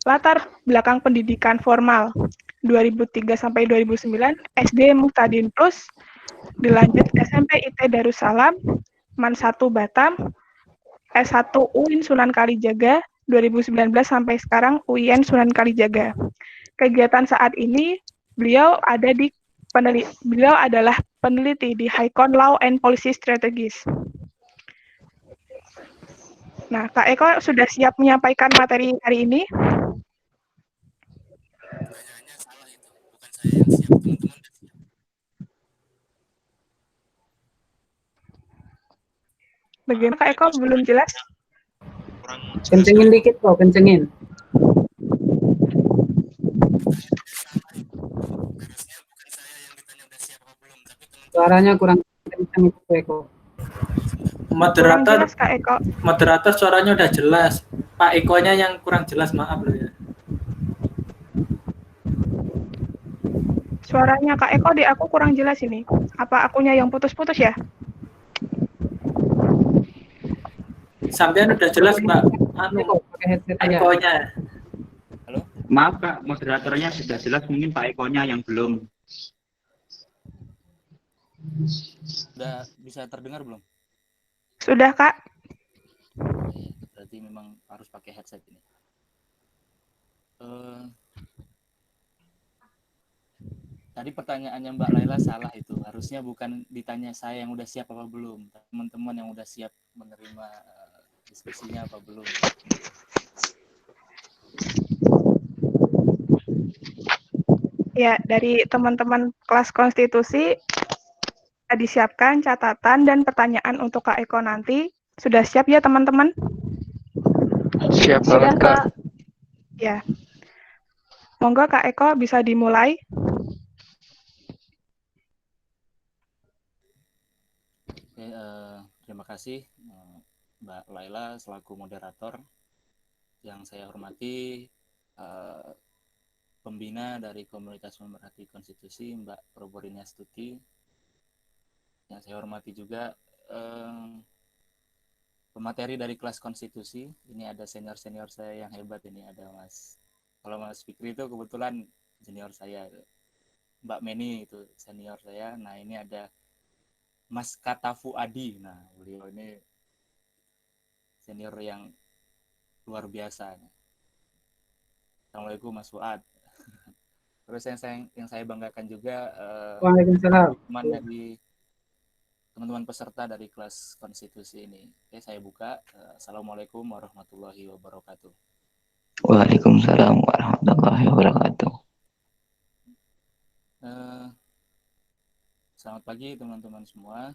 Latar belakang pendidikan formal 2003 sampai 2009 SD Muhtadin Plus, dilanjut SMP IT Darussalam, MAN 1 Batam, S1 UIN Sunan Kalijaga 2019 sampai sekarang UIN Sunan Kalijaga. Kegiatan saat ini beliau adalah peneliti di Haikon Law and Policy Strategies. Nah, Kak Eko sudah siap menyampaikan materi hari ini? Pertanyaannya salah itu, bukan saya yang siap, teman-teman udah siap. Bagaimana Kak Eko belum jelas? Kurang Kencengin dikit kok, kencengin. pertanyaannya salah itu. Harusnya bukan saya yang ditanya udah siap apa belum, tapi teman-teman. Suaranya kurang kenceng itu Eko. Kurang jelas Kak Eko. Moderator suaranya udah jelas. Pak Ekonya yang kurang jelas, maaf loh ya. Suaranya Kak Eko di aku kurang jelas ini. Apa akunya yang putus-putus ya? Sampean udah jelas, Mbak. Eko, pakai headset aja. Ekonya. Halo? Maaf Kak, moderatornya sudah jelas, mungkin Pak Ekonya yang belum. Udah bisa terdengar belum? Sudah Kak. Berarti memang harus pakai headset ini. Tadi pertanyaannya Mbak Laila salah itu. Harusnya bukan ditanya saya yang udah siap apa belum. Teman-teman yang udah siap menerima diskusinya apa belum. Ya, dari teman-teman kelas konstitusi disiapkan catatan dan pertanyaan untuk Kak Eko nanti. Sudah siap ya teman-teman? Siap banget Kak. Ya. Monggo Kak Eko bisa dimulai. Oke, terima kasih Mbak Laila selaku moderator. Yang saya hormati pembina dari Komunitas Pemerhati Konstitusi Mbak Proborinia Stuti. Yang saya hormati juga pemateri dari kelas konstitusi. Ini ada senior-senior saya yang hebat ini, ada kalau Mas Fikri itu kebetulan junior saya. Mbak Meni itu senior saya. Nah, ini ada Mas Katafu Adi. Nah, beliau ini senior yang luar biasa. Assalamualaikum Mas Fuad. Terus yang saya banggakan juga Waalaikumsalam. teman-teman peserta dari kelas konstitusi ini. Oke, saya buka. Assalamualaikum warahmatullahi wabarakatuh. Waalaikumsalam warahmatullahi wabarakatuh. Selamat pagi teman-teman semua.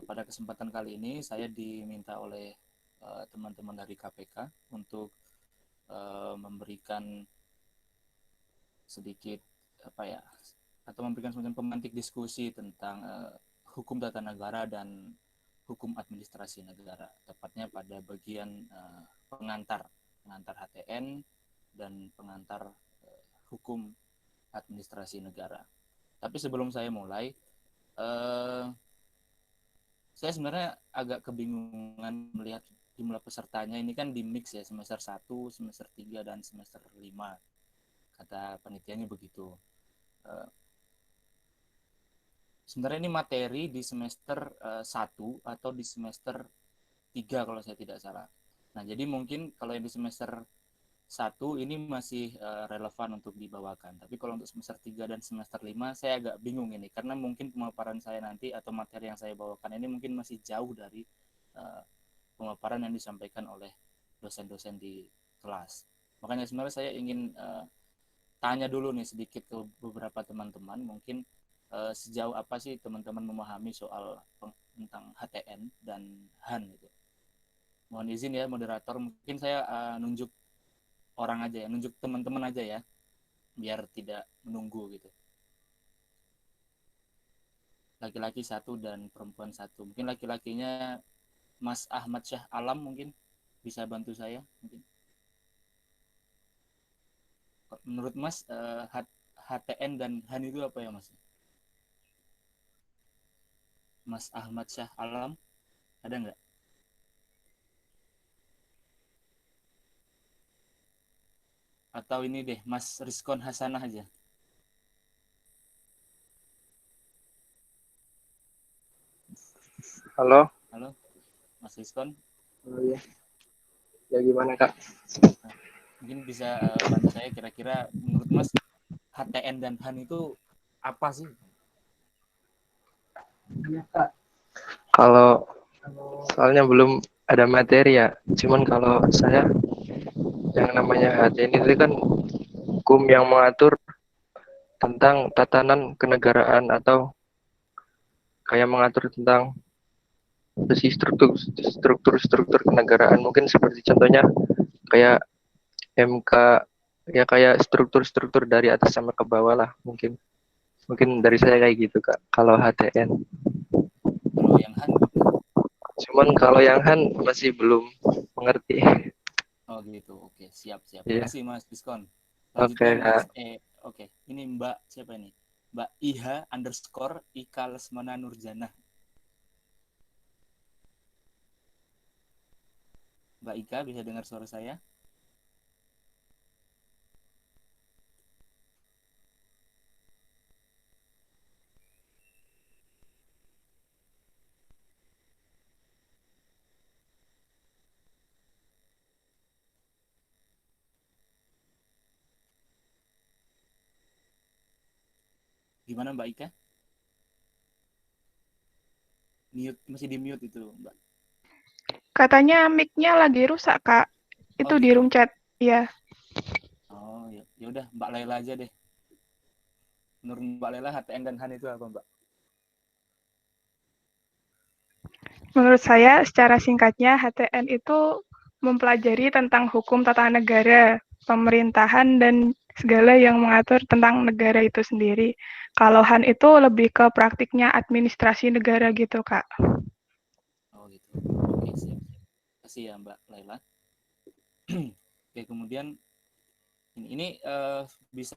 Pada kesempatan kali ini saya diminta oleh teman-teman dari KPK untuk memberikan sedikit atau memberikan semacam pemantik diskusi tentang hukum tata negara dan hukum administrasi negara, tepatnya pada bagian pengantar HTN dan pengantar hukum administrasi negara. Tapi sebelum saya mulai, saya sebenarnya agak kebingungan melihat jumlah pesertanya. Ini kan di mix ya, semester 1, semester 3, dan semester 5. Kata panitianya begitu. Sebenarnya ini materi di semester 1 atau di semester 3 kalau saya tidak salah. Nah, jadi mungkin kalau yang di semester 1 ini masih relevan untuk dibawakan. Tapi kalau untuk semester 3 dan semester 5 saya agak bingung ini. Karena mungkin pemaparan saya nanti atau materi yang saya bawakan ini mungkin masih jauh dari pemaparan yang disampaikan oleh dosen-dosen di kelas. Makanya sebenarnya saya ingin tanya dulu nih sedikit ke beberapa teman-teman. Mungkin sejauh apa sih teman-teman memahami soal tentang HTN dan HAN gitu. Mohon izin ya moderator, mungkin saya nunjuk orang aja ya, nunjuk teman-teman aja ya, biar tidak menunggu gitu. Laki-laki 1 dan perempuan 1. Mungkin laki-lakinya Mas Ahmad Syah Alam mungkin bisa bantu saya mungkin. Menurut Mas HTN dan HAN itu apa ya Mas? Mas Ahmad Syah Alam ada nggak? Atau ini deh, Mas Rizkon Hasanah aja. Halo. Halo, Mas Rizkon. Oh, iya. Ya gimana Kak? Mungkin bisa bantu saya kira-kira menurut Mas HTN dan HAN itu apa sih? Ya, Kak. Kalau soalnya belum ada materi ya. Cuman kalau saya yang namanya HTN itu kan hukum yang mengatur tentang tatanan kenegaraan atau kayak mengatur tentang struktur kenegaraan, mungkin seperti contohnya kayak MK, ya kayak struktur dari atas sama ke bawah lah, mungkin dari saya kayak gitu Kak kalau HTN. Kalau yang HAN? Cuman kalau yang Han masih belum mengerti. Oh gitu, oke, siap. Iya. Makasih Mas Diskon. Oke, Selanjutnya Mas, Kak. oke, ini Mbak siapa ini? Mbak Iha underscore Ika Lesmana Nurjana. Mbak Ika, bisa dengar suara saya? Gimana Mbak Ika? Mute, masih di mute itu Mbak. Katanya mic-nya lagi rusak, Kak. Itu Oh di gitu. room chat. Iya. Oh ya udah Mbak Laila aja deh. Menurut Mbak Laila HTN dan HAN itu apa Mbak? Menurut saya, secara singkatnya, HTN itu mempelajari tentang hukum tata negara, pemerintahan, dan segala yang mengatur tentang negara itu sendiri. Kalau HAN itu lebih ke praktiknya administrasi negara gitu, Kak. Oh gitu. Oke, siap. Kasih ya Mbak Laila. Oke, kemudian ini bisa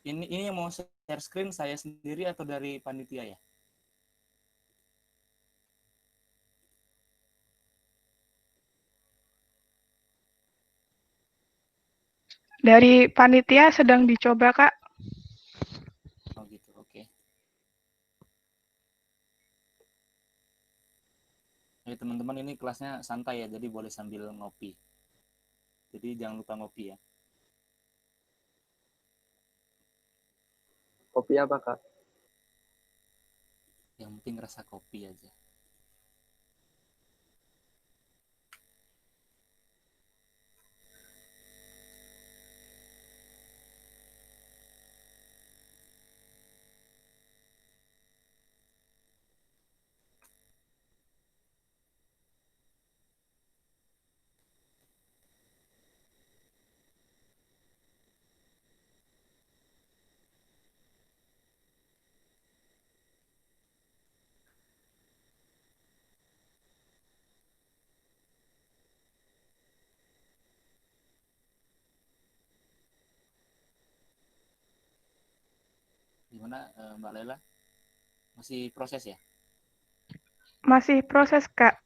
ini yang mau share screen saya sendiri atau dari panitia ya? Dari panitia sedang dicoba, Kak. Oh gitu, oke. Jadi teman-teman ini kelasnya santai ya, jadi boleh sambil ngopi. Jadi jangan lupa ngopi ya. Kopi apa Kak? Yang penting rasa kopi aja. Gimana Mbak Lela? Masih proses ya? Masih proses, Kak.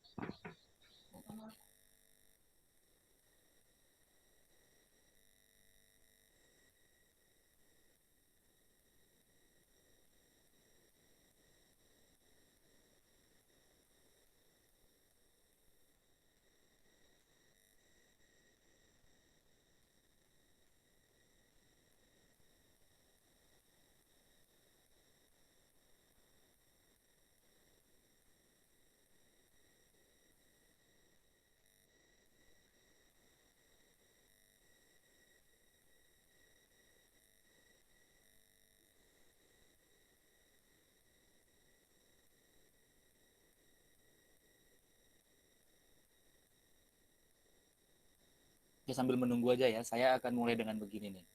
Ya sambil menunggu aja ya, saya akan mulai dengan begini nih.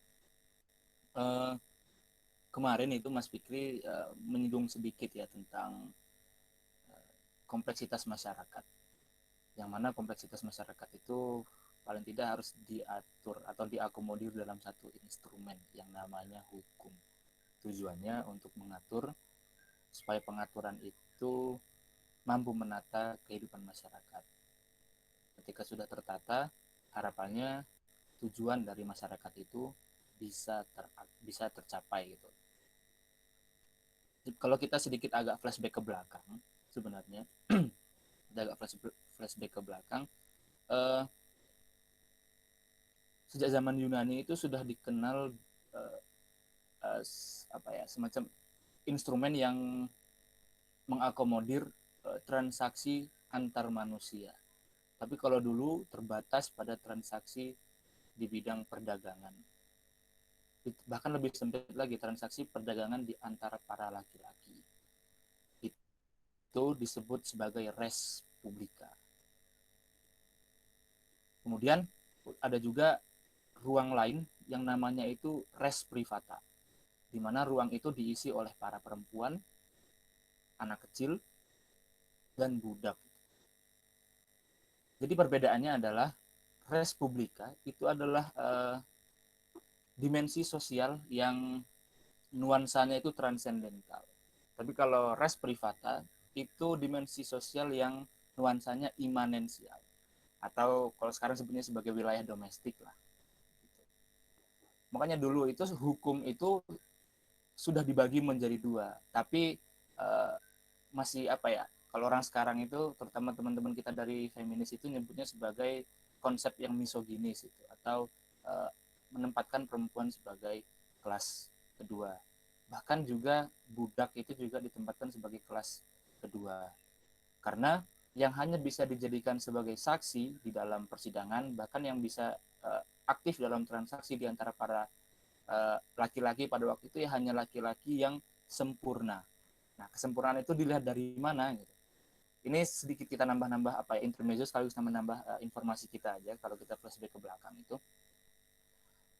Kemarin itu Mas Fikri menyinggung sedikit ya tentang kompleksitas masyarakat. Yang mana kompleksitas masyarakat itu paling tidak harus diatur atau diakomodir dalam satu instrumen yang namanya hukum. Tujuannya untuk mengatur supaya pengaturan itu mampu menata kehidupan masyarakat. Ketika sudah tertata, harapannya tujuan dari masyarakat itu bisa tercapai gitu. Kalau kita sedikit agak flashback ke belakang, sebenarnya agak flashback ke belakang, sejak zaman Yunani itu sudah dikenal semacam instrumen yang mengakomodir transaksi antar manusia. Tapi kalau dulu terbatas pada transaksi di bidang perdagangan. Bahkan lebih sempit lagi, transaksi perdagangan di antara para laki-laki. Itu disebut sebagai res publica. Kemudian ada juga ruang lain yang namanya itu res privata, di mana ruang itu diisi oleh para perempuan, anak kecil, dan budak. Jadi perbedaannya adalah res publica itu adalah dimensi sosial yang nuansanya itu transendental. Tapi kalau res privata itu dimensi sosial yang nuansanya imanensial, atau kalau sekarang sebutnya sebagai wilayah domestik lah. Makanya dulu itu hukum itu sudah dibagi menjadi dua, tapi masih kalau orang sekarang itu, terutama teman-teman kita dari feminis itu nyebutnya sebagai konsep yang misoginis itu, atau menempatkan perempuan sebagai kelas kedua. Bahkan juga budak itu juga ditempatkan sebagai kelas kedua. Karena yang hanya bisa dijadikan sebagai saksi di dalam persidangan, bahkan yang bisa aktif dalam transaksi di antara para laki-laki pada waktu itu ya hanya laki-laki yang sempurna. Nah, kesempurnaan itu dilihat dari mana gitu. Ini sedikit kita nambah-nambah intermezzo sekaligus nambah informasi kita aja kalau kita flashback ke belakang itu.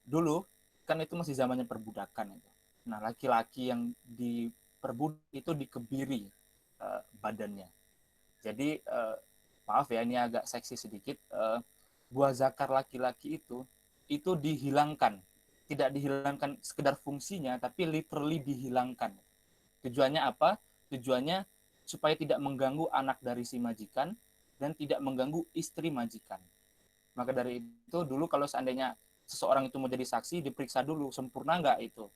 Dulu kan itu masih zamannya perbudakan itu. Nah, laki-laki yang diperbudak itu dikebiri badannya. Jadi maaf ya, ini agak seksi sedikit. Buah zakar laki-laki itu dihilangkan. Tidak dihilangkan sekedar fungsinya, tapi literally dihilangkan. Tujuannya apa? Tujuannya supaya tidak mengganggu anak dari si majikan dan tidak mengganggu istri majikan. Maka dari itu dulu kalau seandainya seseorang itu mau jadi saksi, diperiksa dulu sempurna nggak itu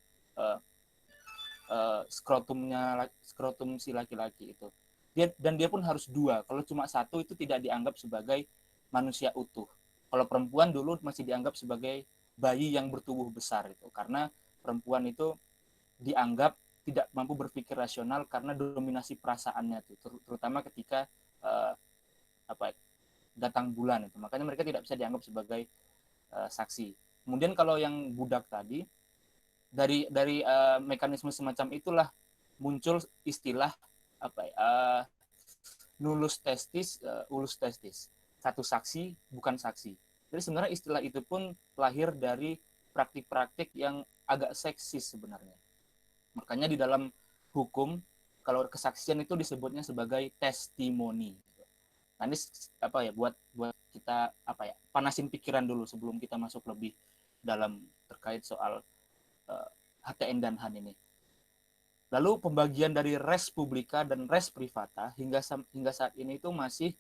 skrotum si laki-laki itu. Dia pun harus dua. Kalau cuma satu itu tidak dianggap sebagai manusia utuh. Kalau perempuan dulu masih dianggap sebagai bayi yang bertubuh besar itu, karena perempuan itu dianggap tidak mampu berpikir rasional karena dominasi perasaannya itu, terutama ketika datang bulan itu. Makanya mereka tidak bisa dianggap sebagai saksi. Kemudian kalau yang budak tadi, dari mekanisme semacam itulah muncul istilah nullus testis, ulus testis. Satu saksi bukan saksi. Jadi sebenarnya istilah itu pun lahir dari praktik-praktik yang agak seksis sebenarnya. Makanya di dalam hukum kalau kesaksian itu disebutnya sebagai testimoni. Nah, ini buat kita panasin pikiran dulu sebelum kita masuk lebih dalam terkait soal HTN dan HAN ini. Lalu pembagian dari res publica dan res privata hingga saat ini itu masih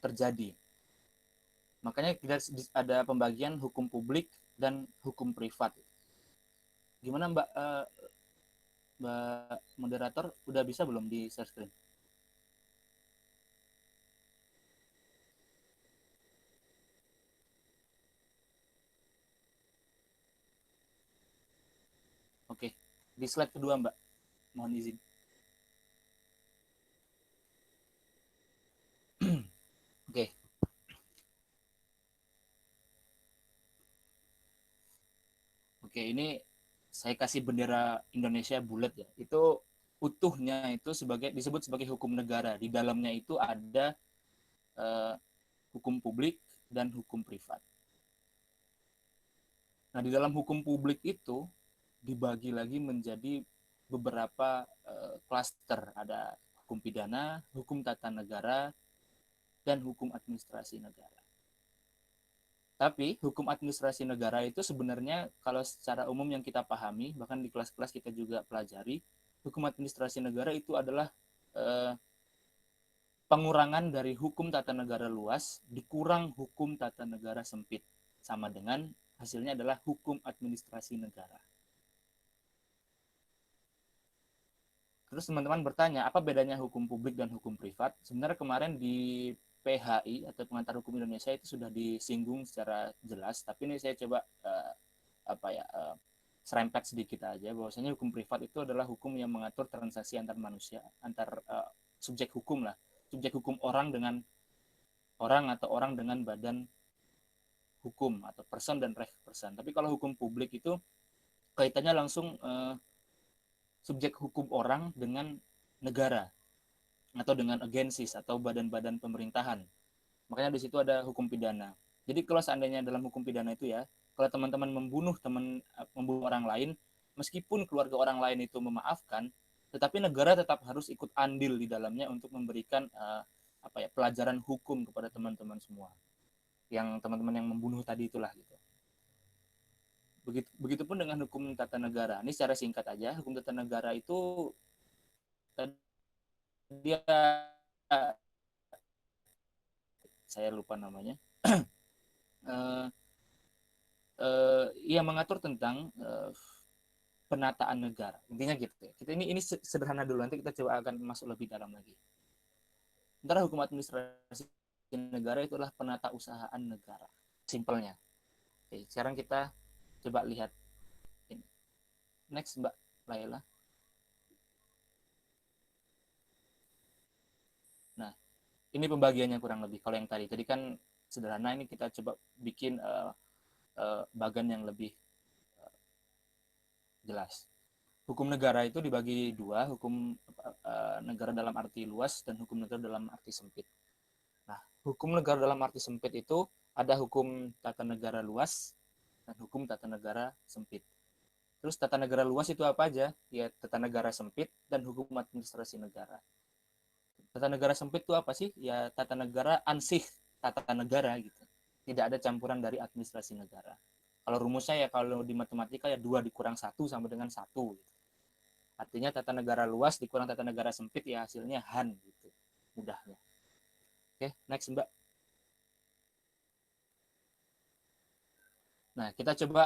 terjadi. Makanya ada pembagian hukum publik dan hukum privat. Gimana Mbak moderator, udah bisa belum di share screen? Oke, di slide kedua Mbak, mohon izin. Oke. Oke, ini saya kasih bendera Indonesia bulat ya. Itu utuhnya itu disebut sebagai hukum negara. Di dalamnya itu ada hukum publik dan hukum privat. Nah, di dalam hukum publik itu dibagi lagi menjadi beberapa klaster. Ada hukum pidana, hukum tata negara, dan hukum administrasi negara. Tapi hukum administrasi negara itu sebenarnya kalau secara umum yang kita pahami, bahkan di kelas-kelas kita juga pelajari, hukum administrasi negara itu adalah pengurangan dari hukum tata negara luas dikurang hukum tata negara sempit. sama dengan hasilnya adalah hukum administrasi negara. Terus teman-teman bertanya, apa bedanya hukum publik dan hukum privat? Sebenarnya kemarin di PHI atau Pengantar Hukum Indonesia itu sudah disinggung secara jelas, tapi ini saya coba serempet sedikit aja, bahwasanya hukum privat itu adalah hukum yang mengatur transaksi antar manusia, antar subjek hukum lah, subjek hukum orang dengan orang atau orang dengan badan hukum atau person dan rek person. Tapi kalau hukum publik itu kaitannya langsung subjek hukum orang dengan negara atau dengan agensis atau badan-badan pemerintahan. Makanya di situ ada hukum pidana. Jadi kalau seandainya dalam hukum pidana itu ya, kalau teman-teman membunuh orang lain, meskipun keluarga orang lain itu memaafkan, tetapi negara tetap harus ikut andil di dalamnya untuk memberikan pelajaran hukum kepada teman-teman semua. Yang teman-teman yang membunuh tadi itulah gitu. Begitupun dengan hukum tata negara. Ini secara singkat aja, hukum tata negara itu dia saya lupa namanya. Yang mengatur tentang penataan negara. Intinya gitu. Kita ini sederhana dulu, nanti kita coba akan masuk lebih dalam lagi. Sementara hukum administrasi negara itulah penata usahaan negara. Simpelnya. Oke, sekarang kita coba lihat ini. Next, Mbak Laila. Nah, ini pembagiannya kurang lebih. Kalau yang tadi kan sederhana, ini kita coba bikin bagan yang lebih jelas. Hukum negara itu dibagi dua, hukum negara dalam arti luas dan hukum negara dalam arti sempit. Nah, hukum negara dalam arti sempit itu ada hukum tata negara luas dan hukum tata negara sempit. Terus tata negara luas itu apa aja? Ya, tata negara sempit dan hukum administrasi negara. Tata negara sempit itu apa sih? Ya, tata negara ansih tata negara gitu. Tidak ada campuran dari administrasi negara. Kalau rumusnya ya kalau di matematika ya 2 dikurang 1 sama dengan 1 gitu. Artinya tata negara luas dikurang tata negara sempit ya hasilnya Han gitu. Mudahnya. Oke, next Mbak. Nah, kita coba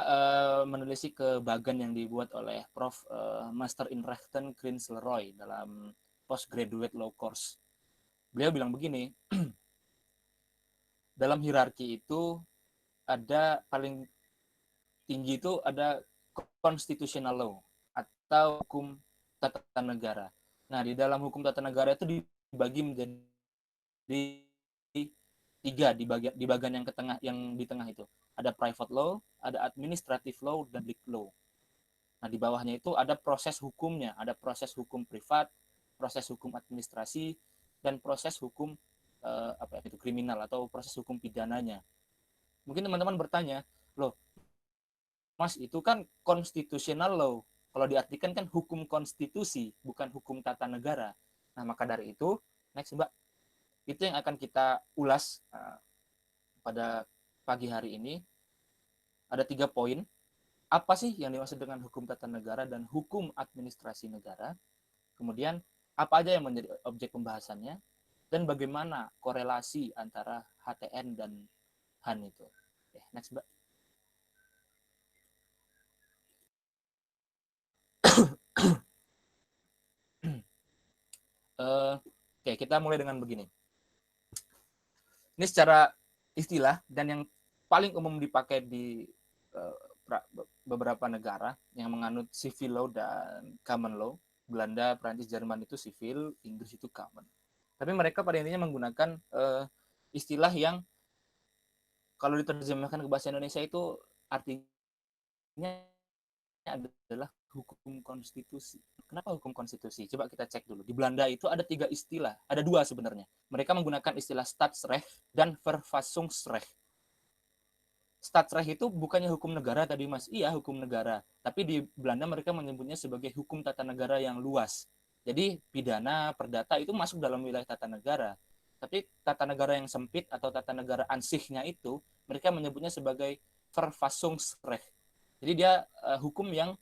menelisik ke bagan yang dibuat oleh Prof. Master in Rechten Krinsleroy dalam postgraduate law course. Beliau bilang begini, dalam hierarki itu ada paling tinggi itu ada constitutional law atau hukum tata negara. Nah, di dalam hukum tata negara itu dibagi menjadi 3 di bagian yang di tengah itu. Ada private law, ada administrative law, dan public law. Nah, di bawahnya itu ada proses hukumnya, ada proses hukum privat, proses hukum administrasi, dan proses hukum kriminal atau proses hukum pidananya. Mungkin teman-teman bertanya, loh, Mas, itu kan constitutional law. Kalau diartikan kan hukum konstitusi, bukan hukum tata negara. Nah, maka dari itu, next Mbak, itu yang akan kita ulas pada pagi hari ini. Ada 3 poin. Apa sih yang dimaksud dengan hukum tata negara dan hukum administrasi negara? Kemudian, apa aja yang menjadi objek pembahasannya? Dan bagaimana korelasi antara HTN dan HAN itu? Oke, next Mbak. Oke, kita mulai dengan begini. Ini secara istilah dan yang paling umum dipakai di beberapa negara yang menganut civil law dan common law. Belanda, Prancis, Jerman itu civil, Inggris itu common. Tapi mereka pada intinya menggunakan istilah yang kalau diterjemahkan ke bahasa Indonesia itu artinya adalah hukum konstitusi. Kenapa hukum konstitusi? Coba kita cek dulu. Di Belanda itu ada 3 istilah, ada 2 sebenarnya. Mereka menggunakan istilah Staatsrecht dan Verfassungsrecht. Staatsrecht itu bukannya hukum negara tadi Mas? Iya, hukum negara. Tapi di Belanda mereka menyebutnya sebagai hukum tata negara yang luas. Jadi pidana, perdata itu masuk dalam wilayah tata negara. Tapi tata negara yang sempit atau tata negara ansihnya itu mereka menyebutnya sebagai Verfassungsrecht. Jadi dia hukum yang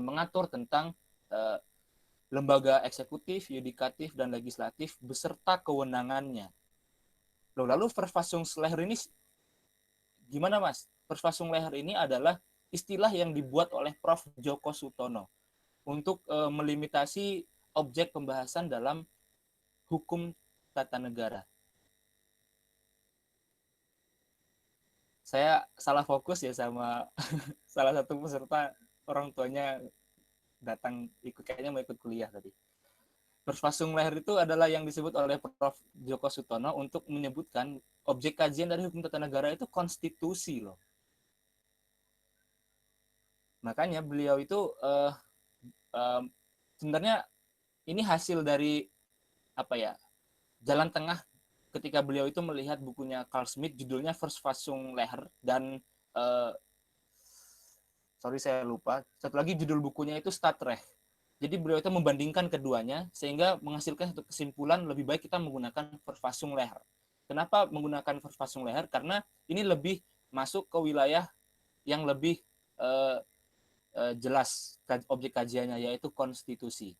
mengatur tentang lembaga eksekutif, yudikatif, dan legislatif beserta kewenangannya. Lalu Verfassungsrecht ini gimana Mas? Persuasung leher ini adalah istilah yang dibuat oleh Prof. Djoko Sutono untuk melimitasi objek pembahasan dalam hukum tata negara. Saya salah fokus ya sama salah satu peserta, orang tuanya datang ikut, kayaknya mau ikut kuliah tadi. Persuasung leher itu adalah yang disebut oleh Prof. Djoko Sutono untuk menyebutkan objek kajian dari hukum tata negara itu konstitusi loh. Makanya beliau itu sebenarnya ini hasil dari apa ya, jalan tengah ketika beliau itu melihat bukunya Carl Schmitt judulnya Verfassung Leher, dan sorry saya lupa, satu lagi judul bukunya itu Stadtrecht. Jadi beliau itu membandingkan keduanya sehingga menghasilkan satu kesimpulan lebih baik kita menggunakan Verfassung Leher. Kenapa menggunakan Verfassung Leher? Karena ini lebih masuk ke wilayah yang lebih jelas objek kajiannya, yaitu konstitusi.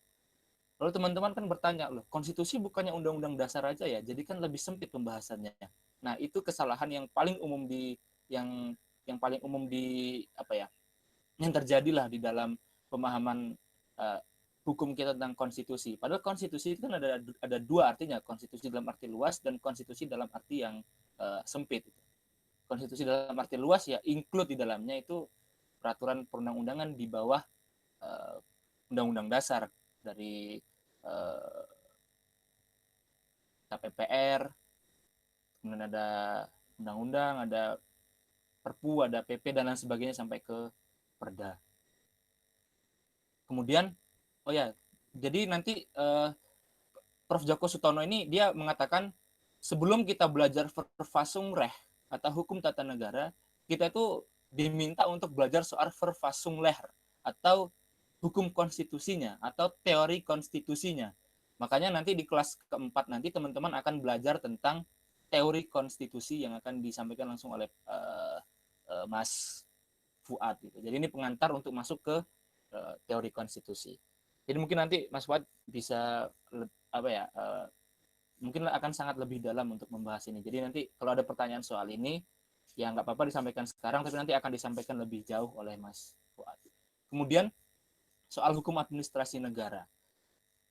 Lalu teman-teman kan bertanya, loh, konstitusi bukannya undang-undang dasar aja ya, jadi kan lebih sempit pembahasannya. Nah, itu kesalahan yang paling umum yang paling umum di apa ya, yang terjadilah di dalam pemahaman hukum kita tentang konstitusi. Padahal konstitusi itu kan ada dua artinya, konstitusi dalam arti luas dan konstitusi dalam arti yang sempit. Konstitusi dalam arti luas ya include di dalamnya itu peraturan perundang-undangan di bawah undang-undang dasar dari KPPR, kemudian ada undang-undang, ada Perpu, ada PP dan lain sebagainya sampai ke Perda. Kemudian, oh ya, jadi nanti Prof. Djoko Sutono ini dia mengatakan sebelum kita belajar Verfassung Recht atau hukum tata negara, kita itu diminta untuk belajar soal Verfassung Leher atau hukum konstitusinya atau teori konstitusinya. Makanya nanti di kelas keempat nanti teman-teman akan belajar tentang teori konstitusi yang akan disampaikan langsung oleh Mas Fuad gitu. Jadi ini pengantar untuk masuk ke teori konstitusi. Jadi mungkin nanti Mas Fuad bisa apa ya, mungkin akan sangat lebih dalam untuk membahas ini. Jadi nanti kalau ada pertanyaan soal ini ya nggak apa-apa disampaikan sekarang, tapi nanti akan disampaikan lebih jauh oleh Mas Fuad. Kemudian soal hukum administrasi negara.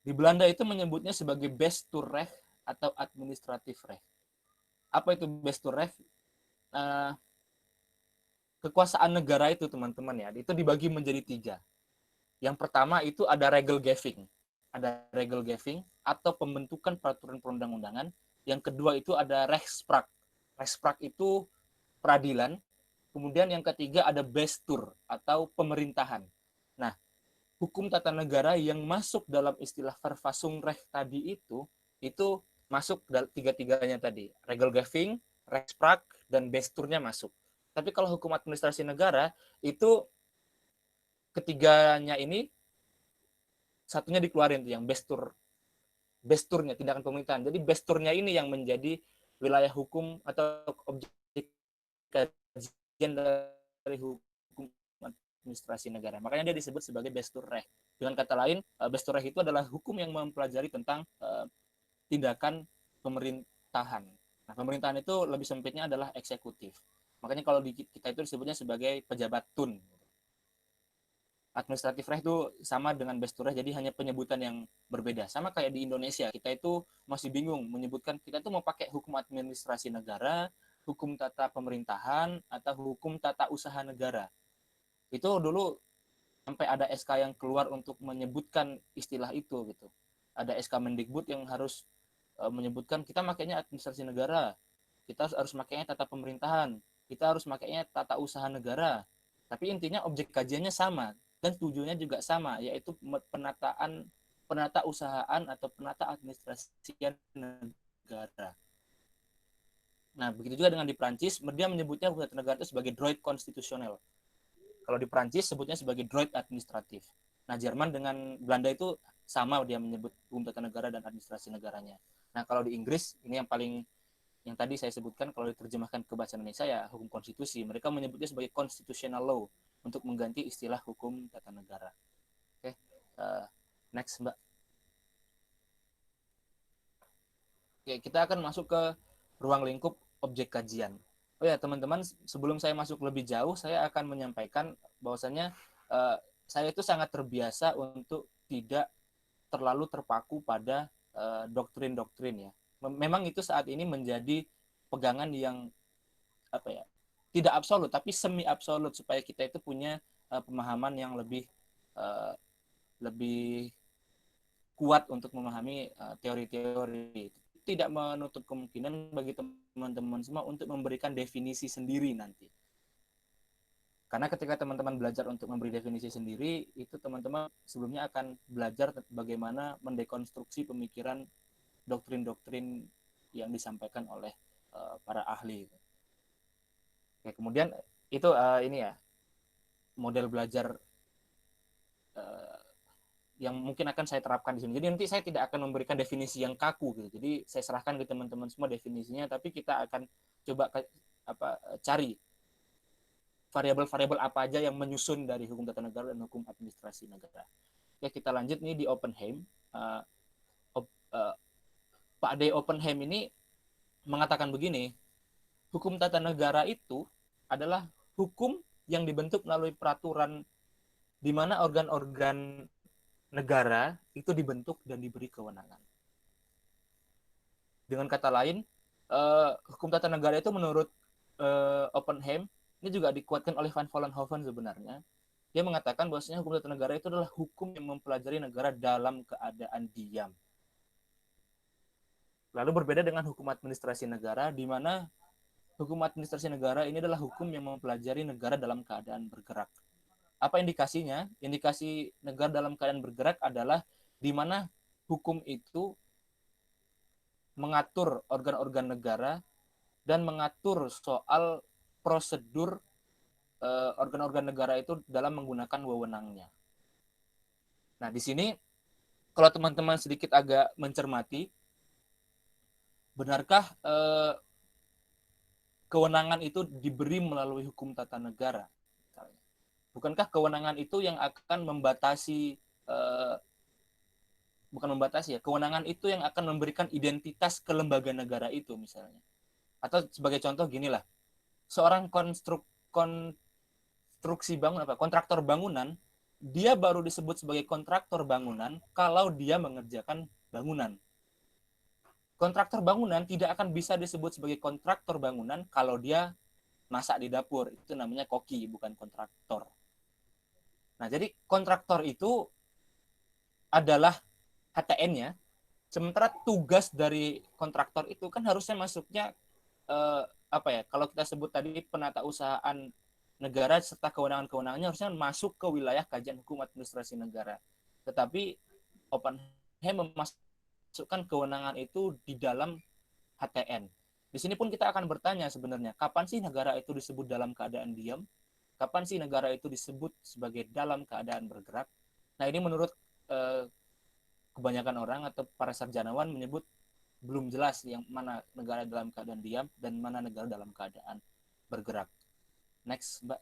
Di Belanda itu menyebutnya sebagai Bestuurrecht atau administratif recht. Apa itu Bestuurrecht? Kekuasaan negara itu teman-teman ya, itu dibagi menjadi 3. Yang pertama itu ada Regelgeving. Ada Regelgeving atau pembentukan peraturan perundang-undangan. Yang kedua itu ada Rechtspraak. Rechtspraak itu peradilan. Kemudian yang ketiga ada Bestuur atau pemerintahan. Nah, hukum tata negara yang masuk dalam istilah Verfassung Recht tadi itu masuk tiga-tiganya tadi. Regelgeving, Rechtspraak, dan Bestuurnya masuk. Tapi kalau hukum administrasi negara itu ketiganya ini satunya dikeluarin tuh, yang Bestuurnya, tindakan pemerintahan. Jadi Bestuurnya ini yang menjadi wilayah hukum atau objek kajian dari hukum administrasi negara. Makanya dia disebut sebagai Bestuurrecht. Dengan kata lain, Bestuurrecht itu adalah hukum yang mempelajari tentang tindakan pemerintahan. Nah, pemerintahan itu lebih sempitnya adalah eksekutif. Makanya kalau di kita itu disebutnya sebagai pejabat tun. Administratif recht itu sama dengan Bestuurrecht, jadi hanya penyebutan yang berbeda. Sama kayak di Indonesia, kita itu masih bingung menyebutkan kita itu mau pakai hukum administrasi negara, hukum tata pemerintahan, atau hukum tata usaha negara. Itu dulu sampai ada SK yang keluar untuk menyebutkan istilah itu gitu. Ada SK Mendikbud yang harus menyebutkan kita makainya administrasi negara, kita harus makainya tata pemerintahan, kita harus makainya tata usaha negara. Tapi intinya objek kajiannya sama dan tujuannya juga sama, yaitu penata usahaan atau penata administrasi negara. Nah, begitu juga dengan di Prancis, dia menyebutnya hukum tata negara itu sebagai droit konstitusional. Kalau di Prancis sebutnya sebagai droit administratif. Nah, Jerman dengan Belanda itu sama, dia menyebut hukum tata negara dan administrasi negaranya. Nah, kalau di Inggris ini yang tadi saya sebutkan, kalau diterjemahkan ke bahasa Indonesia ya hukum konstitusi. Mereka menyebutnya sebagai constitutional law untuk mengganti istilah hukum tata negara. Oke, next Mbak. Oke, kita akan masuk ke ruang lingkup objek kajian. Oh ya teman-teman, sebelum saya masuk lebih jauh, saya akan menyampaikan bahwasannya saya itu sangat terbiasa untuk tidak terlalu terpaku pada doktrin-doktrin ya. Memang itu saat ini menjadi pegangan yang apa ya, tidak absolut tapi semi absolut, supaya kita itu punya pemahaman yang lebih kuat untuk memahami teori-teori. Tidak menutup kemungkinan bagi teman-teman semua untuk memberikan definisi sendiri nanti. Karena ketika teman-teman belajar untuk memberi definisi sendiri, itu teman-teman sebelumnya akan belajar bagaimana mendekonstruksi pemikiran doktrin-doktrin yang disampaikan oleh para ahli. Oke, kemudian itu ini ya, model belajar yang mungkin akan saya terapkan di sini. Jadi nanti saya tidak akan memberikan definisi yang kaku gitu. Jadi saya serahkan ke teman-teman semua definisinya, tapi kita akan coba cari variabel-variabel apa aja yang menyusun dari hukum tata negara dan hukum administrasi negara. Ya, kita lanjut nih di Oppenheim. Pak D. Oppenheim ini mengatakan begini, hukum tata negara itu adalah hukum yang dibentuk melalui peraturan di mana organ-organ negara itu dibentuk dan diberi kewenangan. Dengan kata lain, hukum tata negara itu menurut Oppenheim, ini juga dikuatkan oleh Van Vollenhoven sebenarnya. Dia mengatakan bahwasanya hukum tata negara itu adalah hukum yang mempelajari negara dalam keadaan diam. Lalu berbeda dengan hukum administrasi negara, di mana hukum administrasi negara ini adalah hukum yang mempelajari negara dalam keadaan bergerak. Apa indikasinya? Indikasi negara dalam keadaan bergerak adalah di mana hukum itu mengatur organ-organ negara dan mengatur soal prosedur organ-organ negara itu dalam menggunakan wewenangnya. Nah, di sini kalau teman-teman sedikit agak mencermati, benarkah kewenangan itu diberi melalui hukum tata negara? Bukankah kewenangan itu yang akan membatasi, bukan membatasi ya, kewenangan itu yang akan memberikan identitas ke lembaga negara itu misalnya. Atau sebagai contoh ginilah, seorang kontraktor bangunan, dia baru disebut sebagai kontraktor bangunan kalau dia mengerjakan bangunan. Kontraktor bangunan tidak akan bisa disebut sebagai kontraktor bangunan kalau dia masak di dapur. Itu namanya koki, bukan kontraktor. Nah, jadi kontraktor itu adalah HTN-nya, sementara tugas dari kontraktor itu kan harusnya masuknya kalau kita sebut tadi penatausahaan negara serta kewenangan-kewenangannya harusnya masuk ke wilayah kajian hukum administrasi negara. Tetapi Oppenheim memasukkan kewenangan itu di dalam HTN. Di sini pun kita akan bertanya sebenarnya, kapan sih negara itu disebut dalam keadaan diam? Kapan sih negara itu disebut sebagai dalam keadaan bergerak? Nah, ini menurut kebanyakan orang atau para sarjanawan menyebut belum jelas yang mana negara dalam keadaan diam dan mana negara dalam keadaan bergerak. Next, Mbak.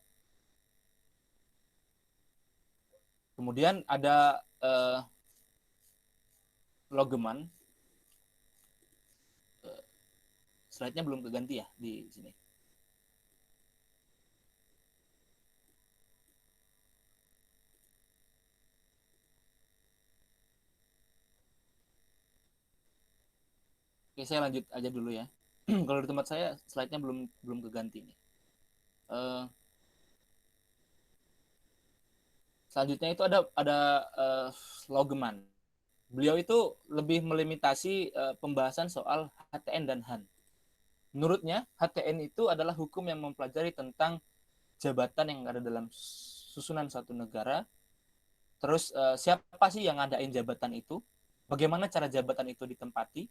Kemudian ada Logeman. Slide-nya belum keganti ya di sini. Oke, saya lanjut aja dulu ya. Kalau di tempat saya slide-nya belum keganti nih. Selanjutnya itu ada Logeman. Beliau itu lebih melimitasi pembahasan soal HTN dan HAN. Menurutnya, HTN itu adalah hukum yang mempelajari tentang jabatan yang ada dalam susunan suatu negara. Terus siapa sih yang ngadain jabatan itu? Bagaimana cara jabatan itu ditempati?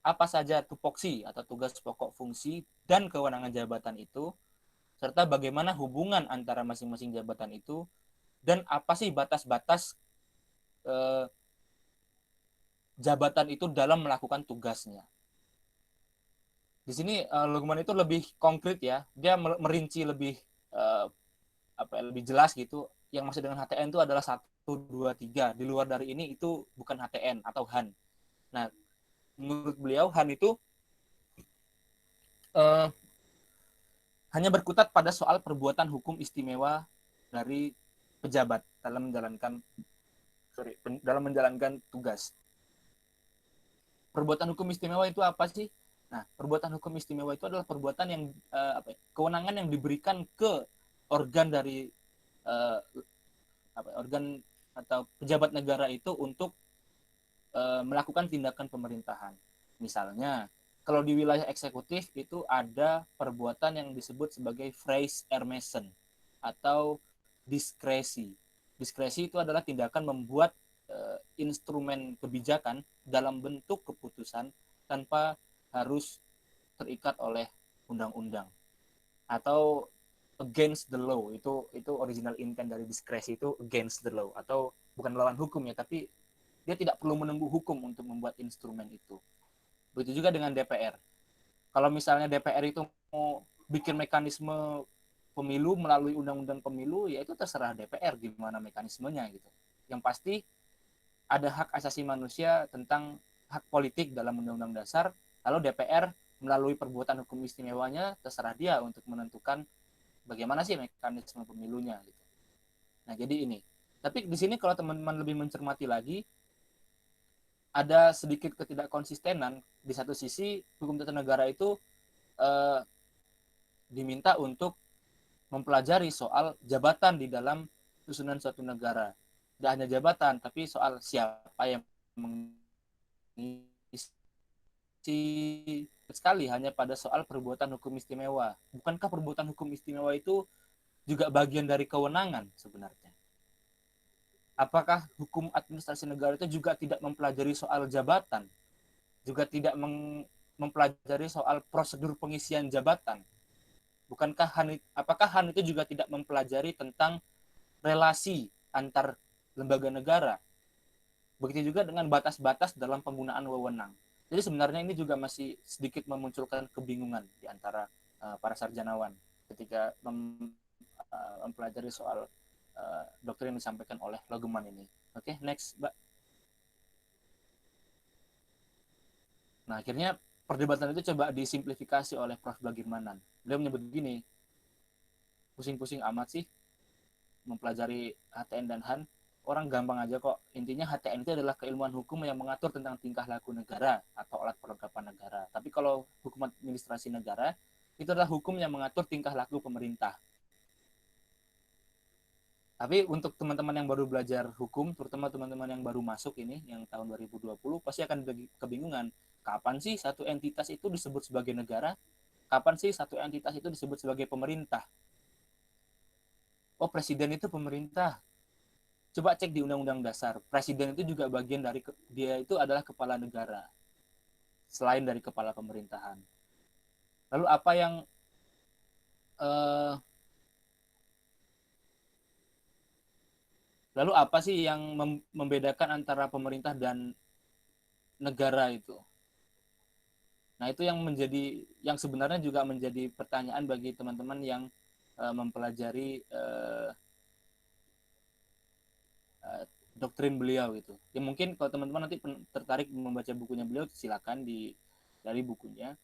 Apa saja tupoksi atau tugas pokok fungsi dan kewenangan jabatan itu, serta bagaimana hubungan antara masing-masing jabatan itu, dan apa sih batas-batas jabatan itu dalam melakukan tugasnya. Di sini Logeman itu lebih konkret ya, dia merinci lebih lebih jelas gitu. Yang maksud dengan HTN itu adalah 1, 2, 3. Di luar dari ini itu bukan HTN atau HAN. Nah, menurut beliau HAN itu hanya berkutat pada soal perbuatan hukum istimewa dari pejabat dalam menjalankan tugas. Perbuatan hukum istimewa itu apa sih? Nah, perbuatan hukum istimewa itu adalah perbuatan yang kewenangan yang diberikan ke organ dari organ atau pejabat negara itu untuk melakukan tindakan pemerintahan. Misalnya, kalau di wilayah eksekutif itu ada perbuatan yang disebut sebagai phrase ermessen atau diskresi. Diskresi itu adalah tindakan membuat instrumen kebijakan dalam bentuk keputusan tanpa harus terikat oleh undang-undang atau against the law. Itu original intent dari diskresi itu against the law atau bukan melawan hukum ya, tapi dia tidak perlu menunggu hukum untuk membuat instrumen itu. Begitu juga dengan DPR. Kalau misalnya DPR itu mau bikin mekanisme pemilu melalui undang-undang pemilu, ya itu terserah DPR gimana mekanismenya gitu. Yang pasti ada hak asasi manusia tentang hak politik dalam undang-undang dasar, lalu DPR melalui perbuatan hukum istimewanya terserah dia untuk menentukan bagaimana sih mekanisme pemilunya gitu. Nah, jadi ini. Tapi di sini kalau teman-teman lebih mencermati lagi, ada sedikit ketidakkonsistenan. Di satu sisi, hukum tata negara itu diminta untuk mempelajari soal jabatan di dalam susunan suatu negara. Tidak hanya jabatan, tapi soal siapa yang mengisi sekali hanya pada soal perbuatan hukum istimewa. Bukankah perbuatan hukum istimewa itu juga bagian dari kewenangan sebenarnya? Apakah hukum administrasi negara itu juga tidak mempelajari soal jabatan? Juga tidak mempelajari soal prosedur pengisian jabatan? Apakah HAN itu juga tidak mempelajari tentang relasi antar lembaga negara? Begitu juga dengan batas-batas dalam penggunaan wewenang. Jadi sebenarnya ini juga masih sedikit memunculkan kebingungan di antara para sarjanawan ketika mempelajari soal doktrin yang disampaikan oleh Logeman ini. Oke, next, Mbak. Nah, akhirnya perdebatan itu coba disimplifikasi oleh Prof. Bagirmanan. Beliau menyebut begini, pusing-pusing amat sih mempelajari HTN dan HAN. Orang gampang aja kok. Intinya HTN itu adalah keilmuan hukum yang mengatur tentang tingkah laku negara atau alat perlengkapan negara. Tapi kalau hukum administrasi negara, itu adalah hukum yang mengatur tingkah laku pemerintah. Tapi untuk teman-teman yang baru belajar hukum, terutama teman-teman yang baru masuk ini, yang tahun 2020, pasti akan kebingungan. Kapan sih satu entitas itu disebut sebagai negara? Kapan sih satu entitas itu disebut sebagai pemerintah? Oh, presiden itu pemerintah. Coba cek di Undang-Undang Dasar. Presiden itu juga bagian dari, dia itu adalah kepala negara. Selain dari kepala pemerintahan. Lalu apa yang Lalu apa sih yang membedakan antara pemerintah dan negara itu? Nah, itu yang sebenarnya juga menjadi pertanyaan bagi teman-teman yang mempelajari doktrin beliau itu. Ya mungkin kalau teman-teman nanti tertarik membaca bukunya beliau, silakan dari bukunya.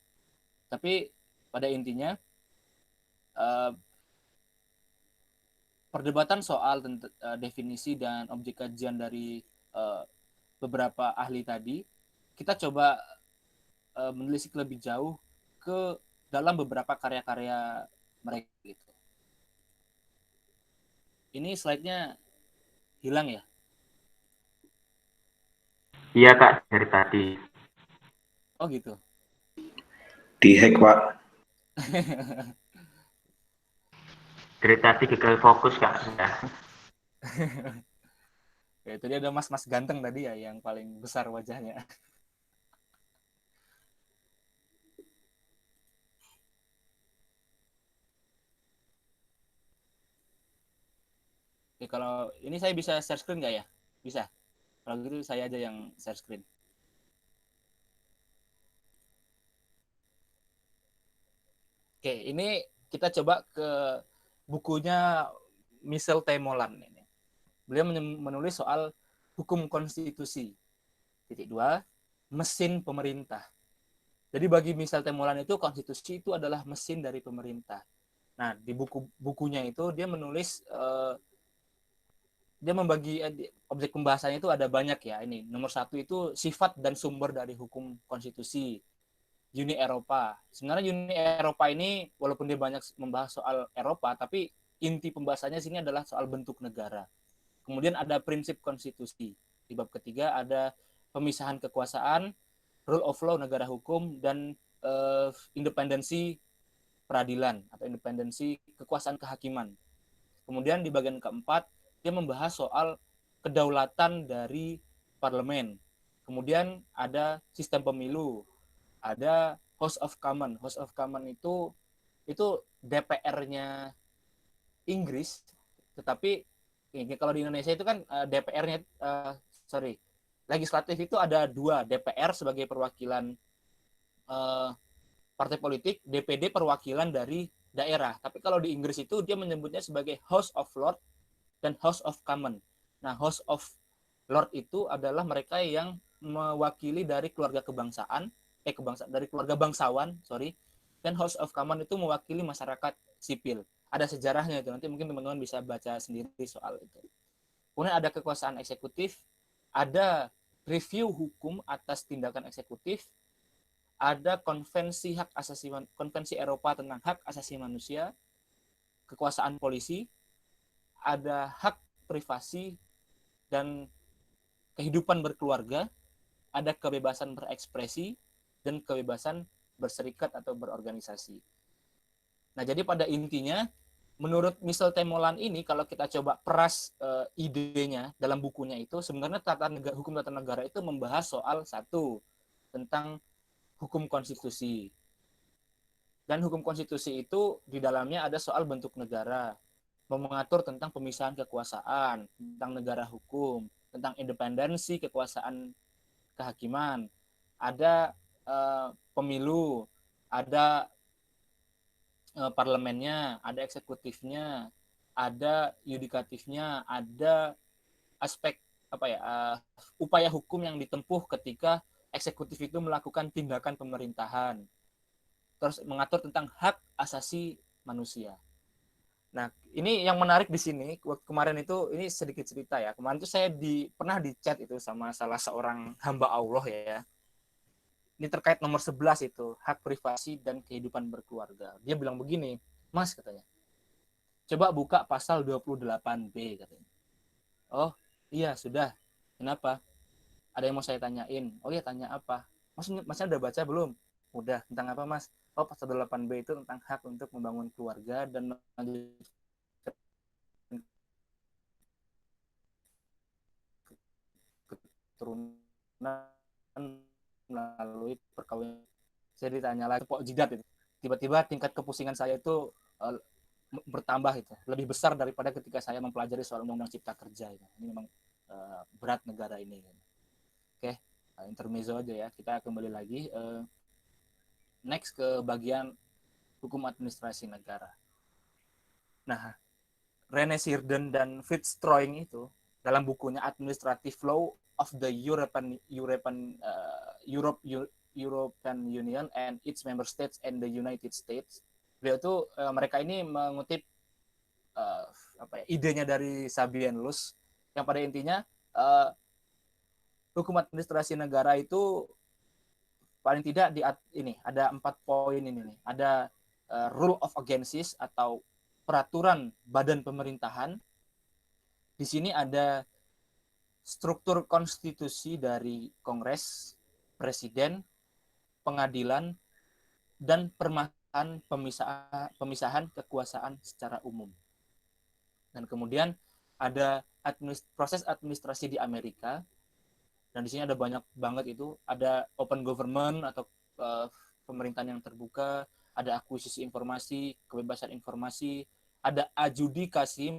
Tapi pada intinya perdebatan soal definisi dan objek kajian dari beberapa ahli tadi, kita coba menelisik lebih jauh ke dalam beberapa karya-karya mereka gitu. Ini slide-nya hilang ya? Iya Kak, dari tadi. Oh gitu. Di-hack, Pak. Dari tadi gagal fokus Kak. Ya. Ya, tadi ada mas-mas ganteng tadi ya yang paling besar wajahnya. Oke, kalau ini saya bisa share screen nggak ya? Bisa. Kalau gitu saya aja yang share screen. Oke, ini kita coba ke bukunya Michel T. Molan ini. Beliau menulis soal hukum konstitusi. Titik 2, mesin pemerintah. Jadi bagi Michel T. Molan itu konstitusi itu adalah mesin dari pemerintah. Nah, di bukunya itu dia menulis dia membagi objek pembahasannya itu ada banyak ya. Ini nomor 1 itu sifat dan sumber dari hukum konstitusi Uni Eropa. Sebenarnya Uni Eropa ini walaupun dia banyak membahas soal Eropa, tapi inti pembahasannya sini adalah soal bentuk negara. Kemudian ada prinsip konstitusi. Di bab ketiga ada pemisahan kekuasaan, rule of law negara hukum, dan independensi peradilan atau independensi kekuasaan kehakiman. Kemudian di bagian keempat dia membahas soal kedaulatan dari parlemen. Kemudian ada sistem pemilu, ada House of Commons. House of Commons itu DPR-nya Inggris, tetapi kalau di Indonesia itu kan DPR-nya legislatif itu ada 2, DPR sebagai perwakilan partai politik, DPD perwakilan dari daerah. Tapi kalau di Inggris itu dia menyebutnya sebagai House of Lords dan House of Commons. Nah, House of Lords itu adalah mereka yang mewakili dari keluarga dari keluarga bangsawan, dan House of Commons itu mewakili masyarakat sipil. Ada sejarahnya itu, nanti mungkin teman-teman bisa baca sendiri soal itu. Kemudian ada kekuasaan eksekutif, ada review hukum atas tindakan eksekutif, ada konvensi Eropa tentang hak asasi manusia, kekuasaan polisi, ada hak privasi dan kehidupan berkeluarga, ada kebebasan berekspresi dan kebebasan berserikat atau berorganisasi. Nah, jadi pada intinya menurut Michel Temolan ini, kalau kita coba peras idenya dalam bukunya itu, sebenarnya hukum tata negara itu membahas soal 1 tentang hukum konstitusi. Dan hukum konstitusi itu di dalamnya ada soal bentuk negara, mengatur tentang pemisahan kekuasaan, tentang negara hukum, tentang independensi kekuasaan kehakiman, ada pemilu, ada parlemennya, ada eksekutifnya, ada yudikatifnya, ada aspek upaya hukum yang ditempuh ketika eksekutif itu melakukan tindakan pemerintahan. Terus mengatur tentang hak asasi manusia. Nah, ini yang menarik di sini, waktu kemarin itu, ini sedikit cerita ya. Kemarin itu saya pernah di chat itu sama salah seorang hamba Allah ya. Ini terkait nomor 11 itu, hak privasi dan kehidupan berkeluarga. Dia bilang begini, Mas katanya, coba buka pasal 28B katanya. Oh, iya sudah. Kenapa? Ada yang mau saya tanyain. Oh iya, tanya apa? Masnya udah baca belum? Udah. Tentang apa, Mas? Oh, pasal 28B itu tentang hak untuk membangun keluarga dan keturunan melalui perkawinan. Saya ditanya lagi pok jidat itu. Tiba-tiba tingkat kepusingan saya itu bertambah itu, lebih besar daripada ketika saya mempelajari soal undang-undang cipta kerja itu. Ini memang berat negara ini. Oke, intermezzo aja ya. Kita kembali lagi. Next ke bagian hukum administrasi negara. Nah, René Sirden dan Fitzroy itu dalam bukunya Administrative Law of the European Union and its member states and the United States. Beliau itu mereka ini mengutip idenya dari Sabian-Luss yang pada intinya hukum administrasi negara itu paling tidak ini ada 4 poin ini nih. Ada rule of agencies atau peraturan badan pemerintahan. Di sini ada struktur konstitusi dari Kongres, Presiden, pengadilan, dan permasalahan pemisahan kekuasaan secara umum. Dan kemudian ada proses administrasi di Amerika. Dan di sini ada banyak banget itu, ada open government atau pemerintahan yang terbuka, ada akuisisi informasi, kebebasan informasi, ada adjudikasi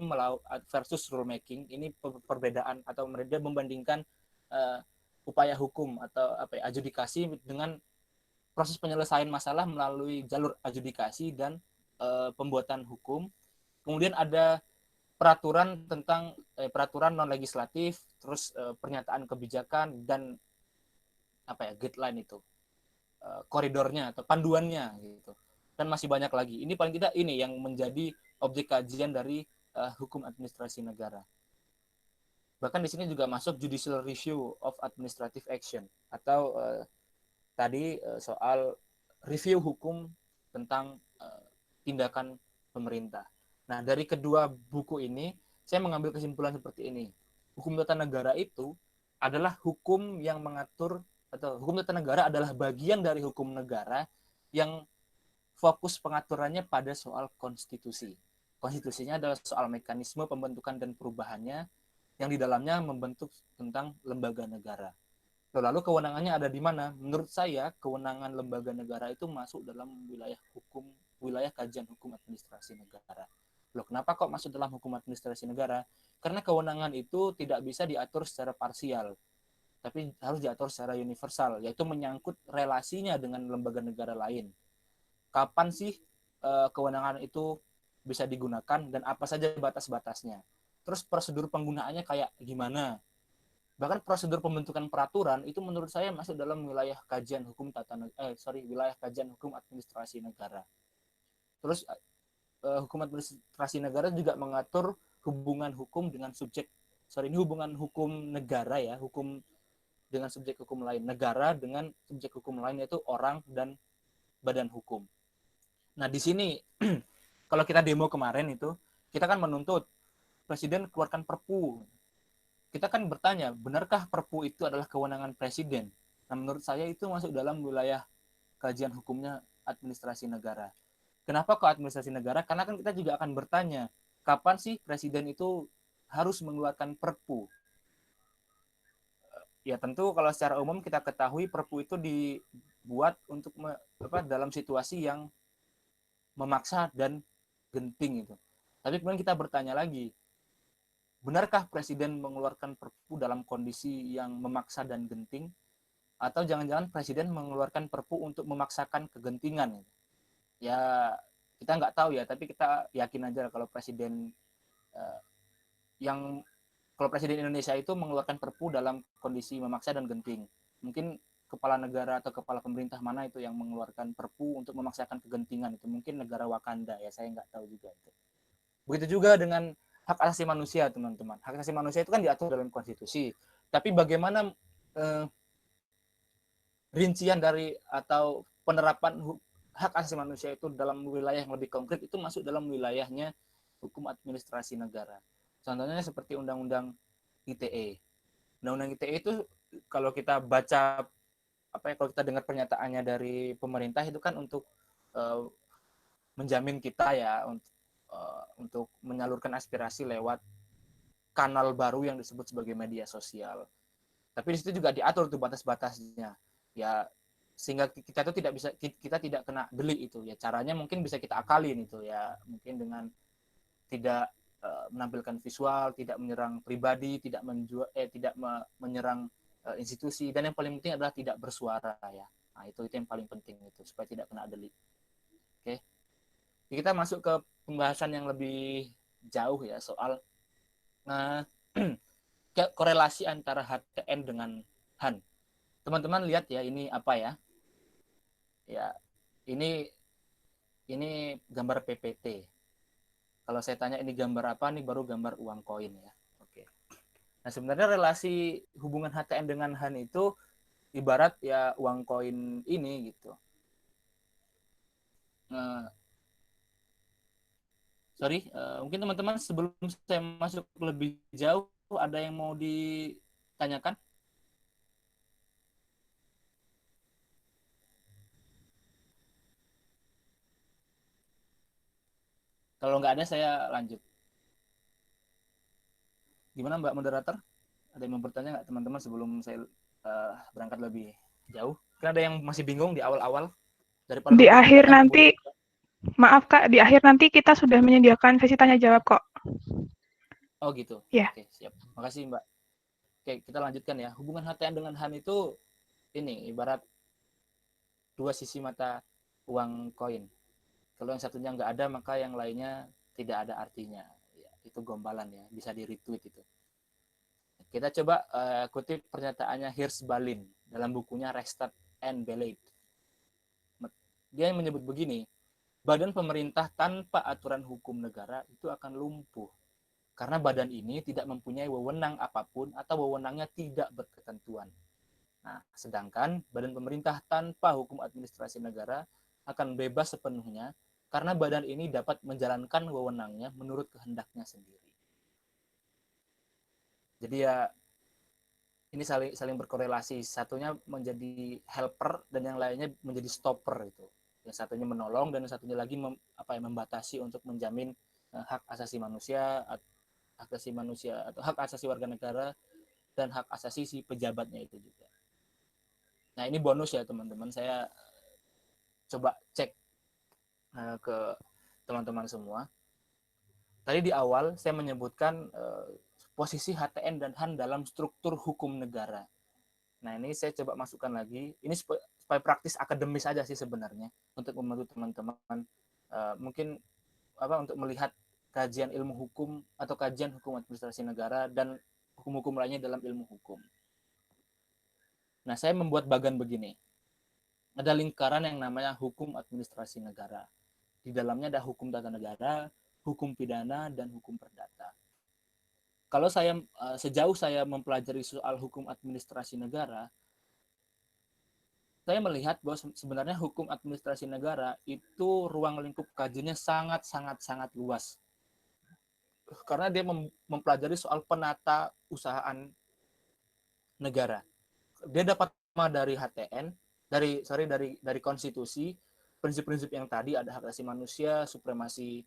versus rulemaking. Ini perbedaan atau mereka membandingkan upaya hukum atau adjudikasi dengan proses penyelesaian masalah melalui jalur adjudikasi dan pembuatan hukum. Kemudian ada peraturan tentang peraturan non legislatif, terus pernyataan kebijakan dan guideline itu, koridornya atau panduannya gitu. dan masih banyak lagi. Ini paling tidak ini yang menjadi objek kajian dari hukum administrasi negara. Bahkan di sini juga masuk judicial review of administrative action, atau tadi soal review hukum tentang tindakan pemerintah. Nah, dari kedua buku ini saya mengambil kesimpulan seperti ini. Hukum tata negara itu adalah hukum yang mengatur, atau hukum tata negara adalah bagian dari hukum negara yang fokus pengaturannya pada soal konstitusi. Konstitusinya adalah soal mekanisme pembentukan dan perubahannya yang di dalamnya membentuk tentang lembaga negara. Lalu kewenangannya ada di mana? Menurut saya, kewenangan lembaga negara itu masuk dalam wilayah hukum, wilayah kajian hukum administrasi negara. Loh, kenapa kok masuk dalam hukum administrasi negara? Karena kewenangan itu tidak bisa diatur secara parsial, tapi harus diatur secara universal, yaitu menyangkut relasinya dengan lembaga negara lain. Kapan sih kewenangan itu bisa digunakan dan apa saja batas-batasnya? Terus prosedur penggunaannya kayak gimana? Bahkan prosedur pembentukan peraturan itu menurut saya masuk dalam wilayah kajian hukum wilayah kajian hukum administrasi negara. Terus hukum administrasi negara juga mengatur hubungan hukum dengan subjek, ini hubungan hukum negara ya, hukum dengan subjek hukum lain, negara dengan subjek hukum lain, yaitu orang dan badan hukum. Nah, di sini kalau kita demo kemarin itu, kita kan menuntut presiden keluarkan perpu. Kita kan bertanya, benarkah perpu itu adalah kewenangan presiden? Nah, menurut saya itu masuk dalam wilayah kajian hukumnya administrasi negara. Kenapa kok administrasi negara? Karena kan kita juga akan bertanya, kapan sih presiden itu harus mengeluarkan perpu? Ya tentu kalau secara umum kita ketahui perpu itu dibuat untuk dalam situasi yang memaksa dan genting itu. Tapi kemudian kita bertanya lagi, benarkah presiden mengeluarkan perpu dalam kondisi yang memaksa dan genting? Atau jangan-jangan presiden mengeluarkan perpu untuk memaksakan kegentingan? Ya, kita nggak tahu ya, tapi kita yakin aja kalau presiden kalau presiden Indonesia itu mengeluarkan perpu dalam kondisi memaksa dan genting. Mungkin kepala negara atau kepala pemerintah mana itu yang mengeluarkan perpu untuk memaksakan kegentingan itu? Mungkin negara Wakanda ya, saya nggak tahu juga itu. Begitu juga dengan hak asasi manusia, teman-teman. Hak asasi manusia itu kan diatur dalam konstitusi. Tapi bagaimana rincian dari atau penerapan hak asasi manusia itu dalam wilayah yang lebih konkret itu masuk dalam wilayahnya hukum administrasi negara. Contohnya seperti Undang-Undang ITE. Undang-Undang ITE itu kalau kita baca kalau kita dengar pernyataannya dari pemerintah itu kan untuk menjamin kita ya untuk menyalurkan aspirasi lewat kanal baru yang disebut sebagai media sosial. Tapi di situ juga diatur tuh batas-batasnya. Ya sehingga kita tidak kena delik itu. Ya caranya mungkin bisa kita akalin itu ya, mungkin dengan tidak menampilkan visual, tidak menyerang pribadi, tidak menyerang institusi, dan yang paling penting adalah tidak bersuara ya. Nah, itu yang paling penting itu supaya tidak kena delik. Oke. Jadi kita masuk ke pembahasan yang lebih jauh ya soal korelasi antara HTN dengan HAN. Teman-teman lihat ya, ini apa ya? Ya, ini gambar PPT. Kalau saya tanya ini gambar apa, ini baru gambar uang koin ya. Oke. Nah, sebenarnya relasi hubungan HTN dengan HAN itu ibarat ya uang koin ini gitu. Mungkin teman-teman sebelum saya masuk lebih jauh, ada yang mau ditanyakan? Kalau nggak ada, saya lanjut. Gimana Mbak Moderator? Ada yang mau bertanya nggak teman-teman sebelum saya berangkat lebih jauh? Kan ada yang masih bingung di awal-awal. Di akhir nanti, maaf Kak, di akhir nanti kita sudah menyediakan sesi tanya jawab kok. Oh gitu? Ya. Oke, siap. Makasih Mbak. Oke, kita lanjutkan ya. Hubungan HTN dengan HAN itu ini ibarat dua sisi mata uang koin. Kalau yang satunya nggak ada, maka yang lainnya tidak ada artinya. Ya, itu gombalan ya, bisa di-retweet itu. Kita coba kutip pernyataannya Hirsch Balin dalam bukunya Restart and Belied. Dia menyebut begini, badan pemerintah tanpa aturan hukum negara itu akan lumpuh. Karena badan ini tidak mempunyai wewenang apapun atau wewenangnya tidak berketentuan. Nah, sedangkan badan pemerintah tanpa hukum administrasi negara akan bebas sepenuhnya karena badan ini dapat menjalankan wewenangnya menurut kehendaknya sendiri. Jadi ya ini saling berkorelasi. Satunya menjadi helper dan yang lainnya menjadi stopper itu. Yang satunya menolong dan yang satunya lagi membatasi untuk menjamin hak asasi manusia atau hak asasi warga negara dan hak asasi si pejabatnya itu juga. Nah, ini bonus ya teman-teman. Saya coba cek ke teman-teman semua. Tadi di awal saya menyebutkan posisi HTN dan HAN dalam struktur hukum negara. Nah, ini saya coba masukkan lagi. Ini supaya praktis akademis aja sih sebenarnya untuk membantu teman-teman mungkin untuk melihat kajian ilmu hukum atau kajian hukum administrasi negara dan hukum-hukum lainnya dalam ilmu hukum. Nah, saya membuat bagan begini. Ada lingkaran yang namanya hukum administrasi negara. Di dalamnya ada hukum tata negara, hukum pidana, dan hukum perdata. Kalau sejauh saya mempelajari soal hukum administrasi negara, saya melihat bahwa sebenarnya hukum administrasi negara itu ruang lingkup kajiannya sangat luas. Karena dia mempelajari soal penata usahaan negara. Dia dapat dari HTN, dari konstitusi, prinsip-prinsip yang tadi ada hak asasi manusia, supremasi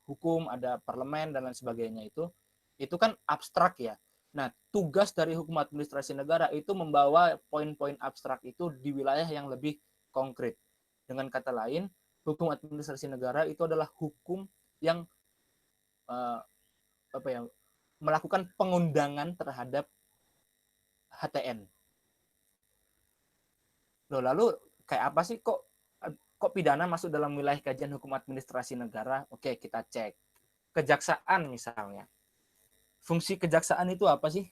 hukum, ada parlemen dan lain sebagainya itu kan abstrak ya. Nah, tugas dari hukum administrasi negara itu membawa poin-poin abstrak itu di wilayah yang lebih konkret. Dengan kata lain, hukum administrasi negara itu adalah hukum yang melakukan pengundangan terhadap HTN. Lalu kayak apa sih kok pidana masuk dalam wilayah kajian hukum administrasi negara? Oke, kita cek. Kejaksaan misalnya. Fungsi kejaksaan itu apa sih?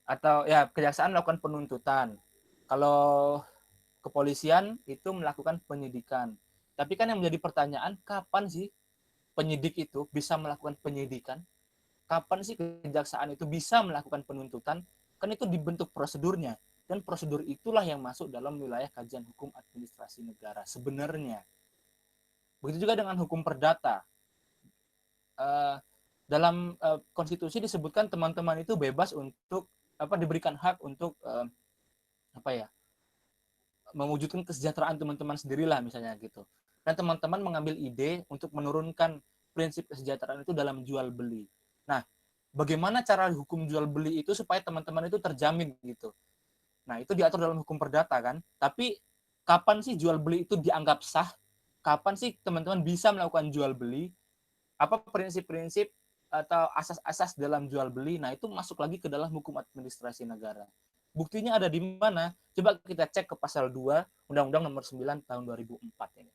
Atau ya kejaksaan melakukan penuntutan. Kalau kepolisian itu melakukan penyidikan. Tapi kan yang menjadi pertanyaan, kapan sih penyidik itu bisa melakukan penyidikan? Kapan sih kejaksaan itu bisa melakukan penuntutan? Kan itu dibentuk prosedurnya. Dan prosedur itulah yang masuk dalam wilayah kajian hukum administrasi negara sebenarnya. Begitu juga dengan hukum perdata. Dalam konstitusi disebutkan teman-teman itu bebas untuk diberikan hak untuk mewujudkan kesejahteraan teman-teman sendirilah misalnya gitu. Dan teman-teman mengambil ide untuk menurunkan prinsip kesejahteraan itu dalam jual beli. Nah, bagaimana cara hukum jual beli itu supaya teman-teman itu terjamin gitu. Nah, itu diatur dalam hukum perdata kan. Tapi kapan sih jual beli itu dianggap sah? Kapan sih teman-teman bisa melakukan jual beli? Apa prinsip-prinsip atau asas-asas dalam jual beli? Nah, itu masuk lagi ke dalam hukum administrasi negara. Buktinya ada di mana? Coba kita cek ke pasal 2 Undang-Undang Nomor 9 tahun 2004 ini.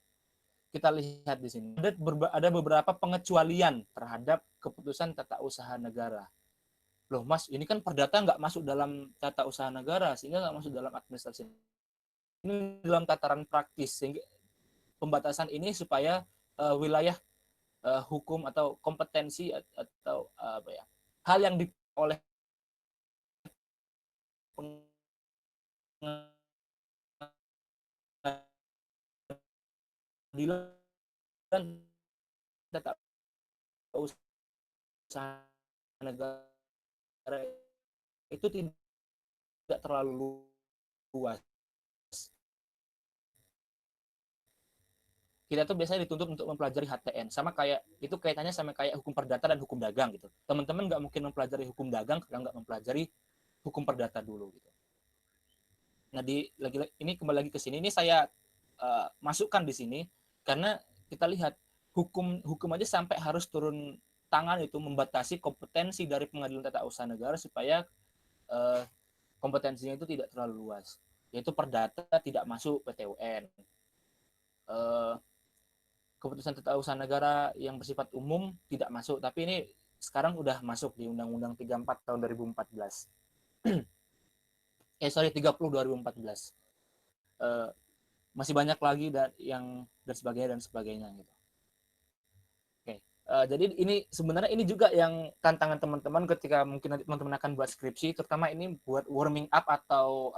Kita lihat di sini. Ada beberapa pengecualian terhadap keputusan tata usaha negara. Loh Mas, ini kan perdata nggak masuk dalam tata usaha negara, sehingga nggak masuk dalam administrasi. Ini dalam tataran praktis, sehingga pembatasan ini supaya wilayah hukum atau kompetensi atau hal yang oleh pengadilan tata usaha negara itu tidak terlalu luas. Kita tuh biasanya dituntut untuk mempelajari HTN, sama kayak itu kaitannya sama kayak hukum perdata dan hukum dagang gitu. Teman-teman nggak mungkin mempelajari hukum dagang kalau nggak mempelajari hukum perdata dulu gitu. Nah, ini kembali lagi ke sini. Ini saya masukkan di sini karena kita lihat hukum aja sampai harus turun tangan itu membatasi kompetensi dari pengadilan tata usaha negara supaya kompetensinya itu tidak terlalu luas. Yaitu perdata tidak masuk PT-UN. Keputusan tata usaha negara yang bersifat umum tidak masuk, tapi ini sekarang udah masuk di Undang-Undang 34 tahun 2014. 30 2014. Masih banyak lagi yang dan sebagainya gitu. Oke, jadi ini sebenarnya ini juga yang tantangan teman-teman ketika mungkin nanti teman-teman akan buat skripsi, terutama ini buat warming up atau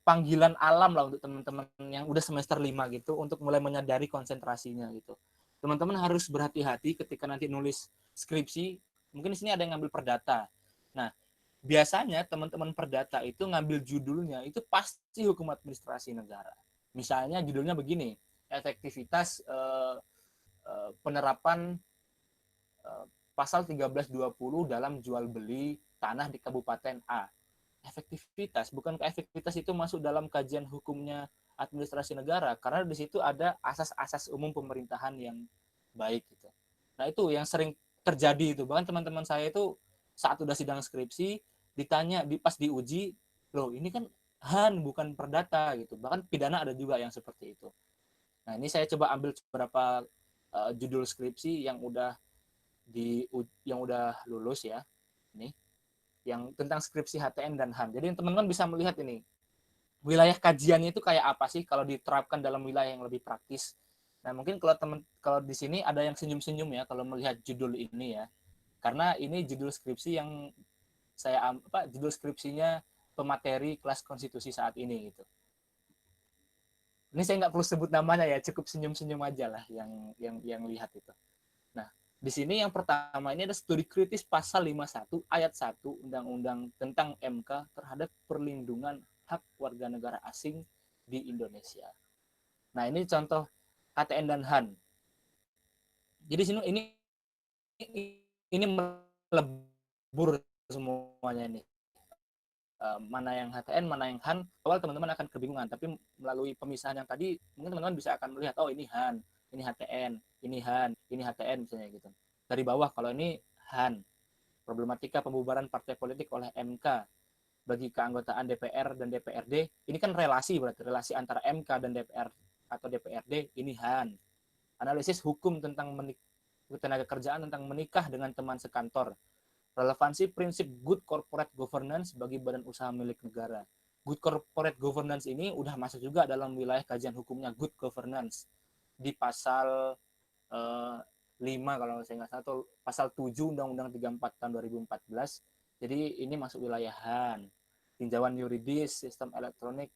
panggilan alam lah untuk teman-teman yang udah semester 5 gitu, untuk mulai menyadari konsentrasinya gitu. Teman-teman harus berhati-hati ketika nanti nulis skripsi. Mungkin di sini ada yang ngambil perdata. Nah, biasanya teman-teman perdata itu ngambil judulnya itu pasti hukum administrasi negara. Misalnya judulnya begini, efektivitas penerapan pasal 1320 dalam jual beli tanah di Kabupaten A. Efektivitas, bukankah efektivitas itu masuk dalam kajian hukumnya administrasi negara? Karena di situ ada asas-asas umum pemerintahan yang baik gitu. Nah, itu yang sering terjadi itu. Bahkan teman-teman saya itu saat udah sidang skripsi ditanya pas diuji, loh ini kan HAN bukan perdata gitu. Bahkan pidana ada juga yang seperti itu. Nah, ini saya coba ambil beberapa judul skripsi yang udah lulus ya. Ini yang tentang skripsi HTN dan HAN. Jadi teman-teman bisa melihat ini wilayah kajiannya itu kayak apa sih kalau diterapkan dalam wilayah yang lebih praktis. Nah, mungkin kalau di sini ada yang senyum-senyum ya kalau melihat judul ini ya. Karena ini judul skripsi yang judul skripsinya pemateri kelas konstitusi saat ini gitu. Ini saya nggak perlu sebut namanya ya, cukup senyum-senyum aja lah yang lihat itu. Nah, di sini yang pertama ini ada studi kritis pasal 51 ayat 1 Undang-Undang tentang MK terhadap perlindungan hak warga negara asing di Indonesia. Nah, ini contoh HTN dan HAN. Jadi sini ini melebur semuanya ini. Mana yang HTN, mana yang HAN. Awal teman-teman akan kebingungan, tapi melalui pemisahan yang tadi mungkin teman-teman bisa akan melihat, oh ini HAN, ini HTN, ini HAN, ini HTN misalnya gitu. Dari bawah kalau ini HAN, problematika pembubaran partai politik oleh MK bagi keanggotaan DPR dan DPRD, ini kan berarti relasi antara MK dan DPR atau DPRD, ini HAN. Analisis hukum tentang tenaga kerjaan tentang menikah dengan teman sekantor. Relevansi prinsip good corporate governance bagi badan usaha milik negara. Good corporate governance ini udah masuk juga dalam wilayah kajian hukumnya good governance di pasal 5 kalau saya nggak salah, atau pasal 7 Undang-Undang 34 tahun 2014. Jadi ini masuk wilayah HAN. Tinjauan yuridis, sistem elektronik,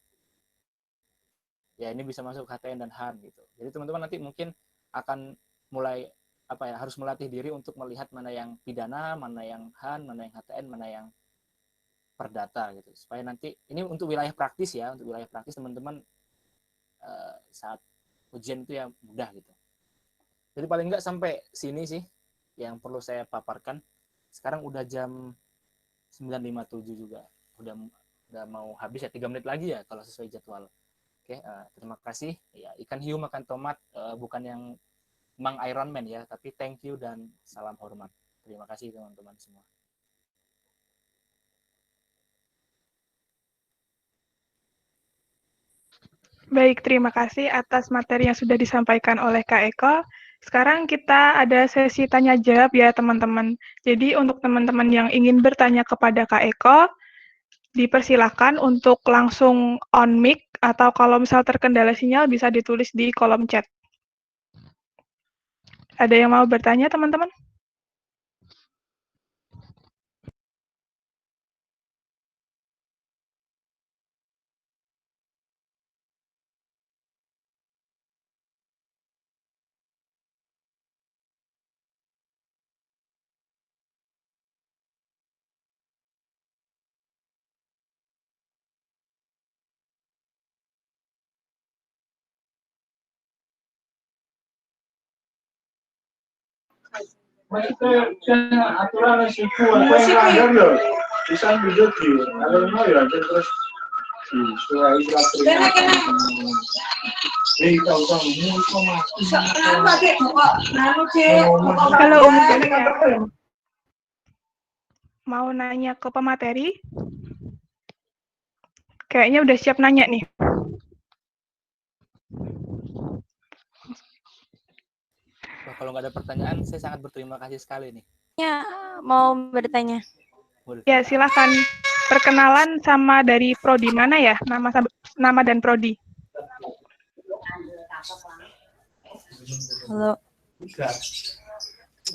ya ini bisa masuk HTN dan HAN gitu. Jadi teman-teman nanti mungkin akan mulai harus melatih diri untuk melihat mana yang pidana, mana yang HAN, mana yang HTN, mana yang perdata gitu. Supaya nanti ini untuk wilayah praktis ya, untuk wilayah praktis teman-teman saat ujian itu ya mudah gitu. Jadi paling enggak sampai sini sih yang perlu saya paparkan. Sekarang udah jam 9.57 juga. Udah mau habis ya, 3 menit lagi ya kalau sesuai jadwal. Oke, terima kasih. Ya, ikan hiu makan tomat bukan yang Mang Iron Man ya, tapi thank you dan salam hormat. Terima kasih teman-teman semua. Baik, terima kasih atas materi yang sudah disampaikan oleh Kak Eko. Sekarang kita ada sesi tanya jawab ya teman-teman. Jadi untuk teman-teman yang ingin bertanya kepada Kak Eko, dipersilakan untuk langsung on mic, atau kalau misal terkendala sinyal bisa ditulis di kolom chat. Ada yang mau bertanya, teman-teman? Aturan siku loh. Bisa video kalau mau ya terus sesuai Halo Om, mau nanya ke pemateri? Kayaknya udah siap nanya nih. Kalau nggak ada pertanyaan, saya sangat berterima kasih sekali nih. Ya, mau bertanya. Ya, silakan. Perkenalan sama dari prodi mana ya? Nama dan prodi. Halo.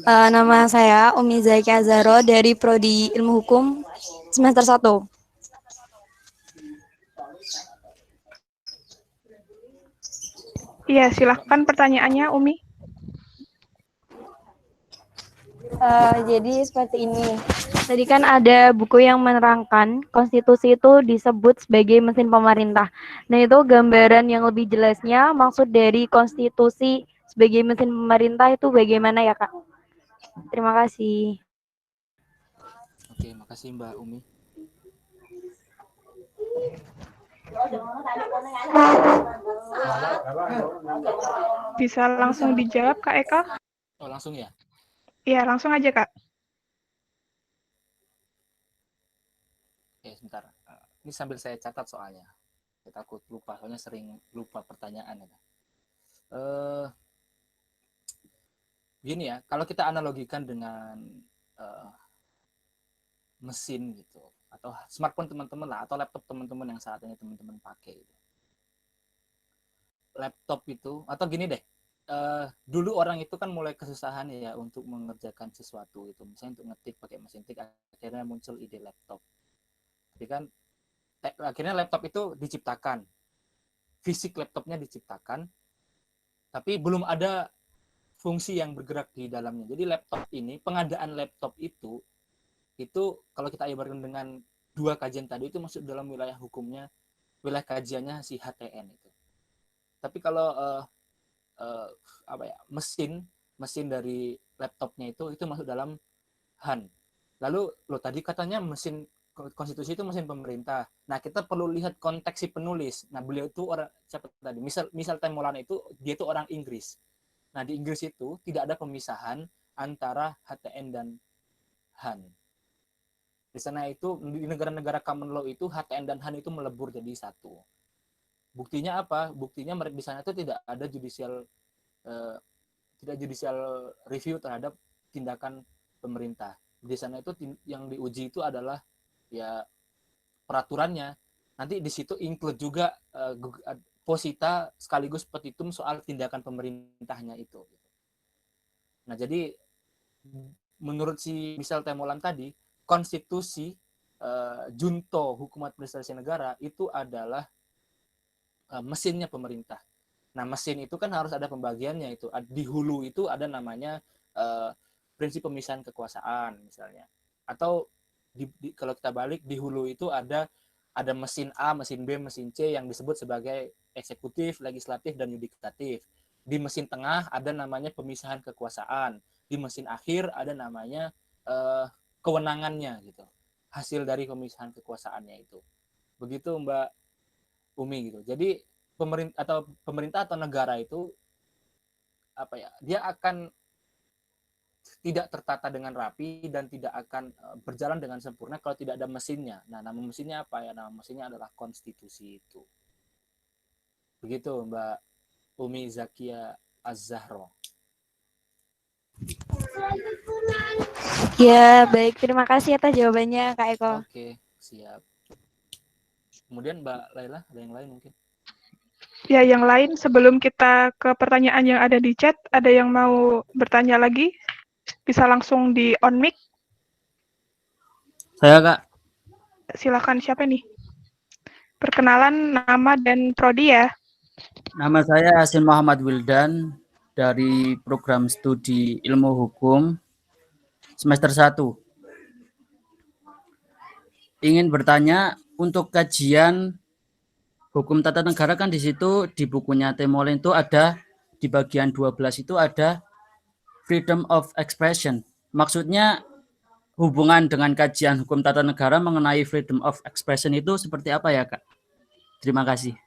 Nama saya Umi Zakia Zahro dari Prodi Ilmu Hukum semester 1. Iya, silahkan pertanyaannya, Umi. Jadi seperti ini. Tadi kan ada buku yang menerangkan konstitusi itu disebut sebagai mesin pemerintah. Nah, itu gambaran yang lebih jelasnya maksud dari konstitusi sebagai mesin pemerintah itu bagaimana ya, Kak? Terima kasih. Oke, makasih Mbak Umi. Bisa langsung dijawab, Kak Eka? Oh, langsung ya? Iya, langsung aja, Kak. Oke, sebentar. Ini sambil saya catat soalnya. Saya takut lupa, soalnya sering lupa pertanyaan. Gini ya, kalau kita analogikan dengan mesin gitu, atau smartphone teman-teman lah, atau laptop teman-teman yang saat ini teman-teman pakai. Laptop itu, atau gini deh, dulu orang itu kan mulai kesusahan ya untuk mengerjakan sesuatu itu, misalnya untuk ngetik pakai mesin tik, akhirnya muncul ide laptop. Jadi kan akhirnya laptop itu diciptakan, fisik laptopnya diciptakan, tapi belum ada fungsi yang bergerak di dalamnya. Jadi laptop ini, pengadaan laptop itu kalau kita ibaratkan dengan dua kajian tadi itu masuk dalam wilayah hukumnya, wilayah kajiannya si HTN itu. Tapi kalau mesin dari laptopnya itu masuk dalam HAN. Lalu tadi katanya mesin konstitusi itu mesin pemerintah. Nah, kita perlu lihat konteks si penulis. Nah, beliau itu orang siapa tadi? Misal Temolana itu dia itu orang Inggris. Nah, di Inggris itu tidak ada pemisahan antara HTN dan HAN. Di sana itu, di negara-negara common law itu HTN dan HAN itu melebur jadi satu. Buktinya apa? Buktinya di sana itu tidak ada judicial review terhadap tindakan pemerintah. Di sana itu yang diuji itu adalah ya peraturannya. Nanti di situ include juga posita sekaligus petitum soal tindakan pemerintahnya itu. Nah, jadi menurut si Michel Temolan tadi, konstitusi junto hukum administrasi negara itu adalah mesinnya pemerintah. Nah, mesin itu kan harus ada pembagiannya itu. Di hulu itu ada namanya prinsip pemisahan kekuasaan misalnya. Atau kalau kita balik di hulu itu ada mesin A, mesin B, mesin C yang disebut sebagai eksekutif, legislatif, dan yudikatif. Di mesin tengah ada namanya pemisahan kekuasaan. Di mesin akhir ada namanya kewenangannya gitu, hasil dari pemisahan kekuasaannya itu. Begitu Mbak Umi gitu. Jadi pemerintah atau negara itu dia akan tidak tertata dengan rapi dan tidak akan berjalan dengan sempurna kalau tidak ada mesinnya. Nah, nama mesinnya apa ya? Nama mesinnya adalah konstitusi itu. Begitu Mbak Umi Zakia Az-Zahro. Ya, baik. Terima kasih atas jawabannya, Kak Eko. Oke, siap. Kemudian Mbak Laila, ada yang lain mungkin? Ya, yang lain sebelum kita ke pertanyaan yang ada di chat, ada yang mau bertanya lagi? Bisa langsung di on mic. Saya, Kak. Silakan, siapa nih? Perkenalan nama dan prodi ya. Nama saya Hasin Muhammad Wildan dari program studi Ilmu Hukum semester 1. Ingin bertanya, untuk kajian hukum tata negara kan di situ di bukunya Temolen itu ada di bagian 12 itu ada freedom of expression. Maksudnya hubungan dengan kajian hukum tata negara mengenai freedom of expression itu seperti apa ya, Kak? Terima kasih.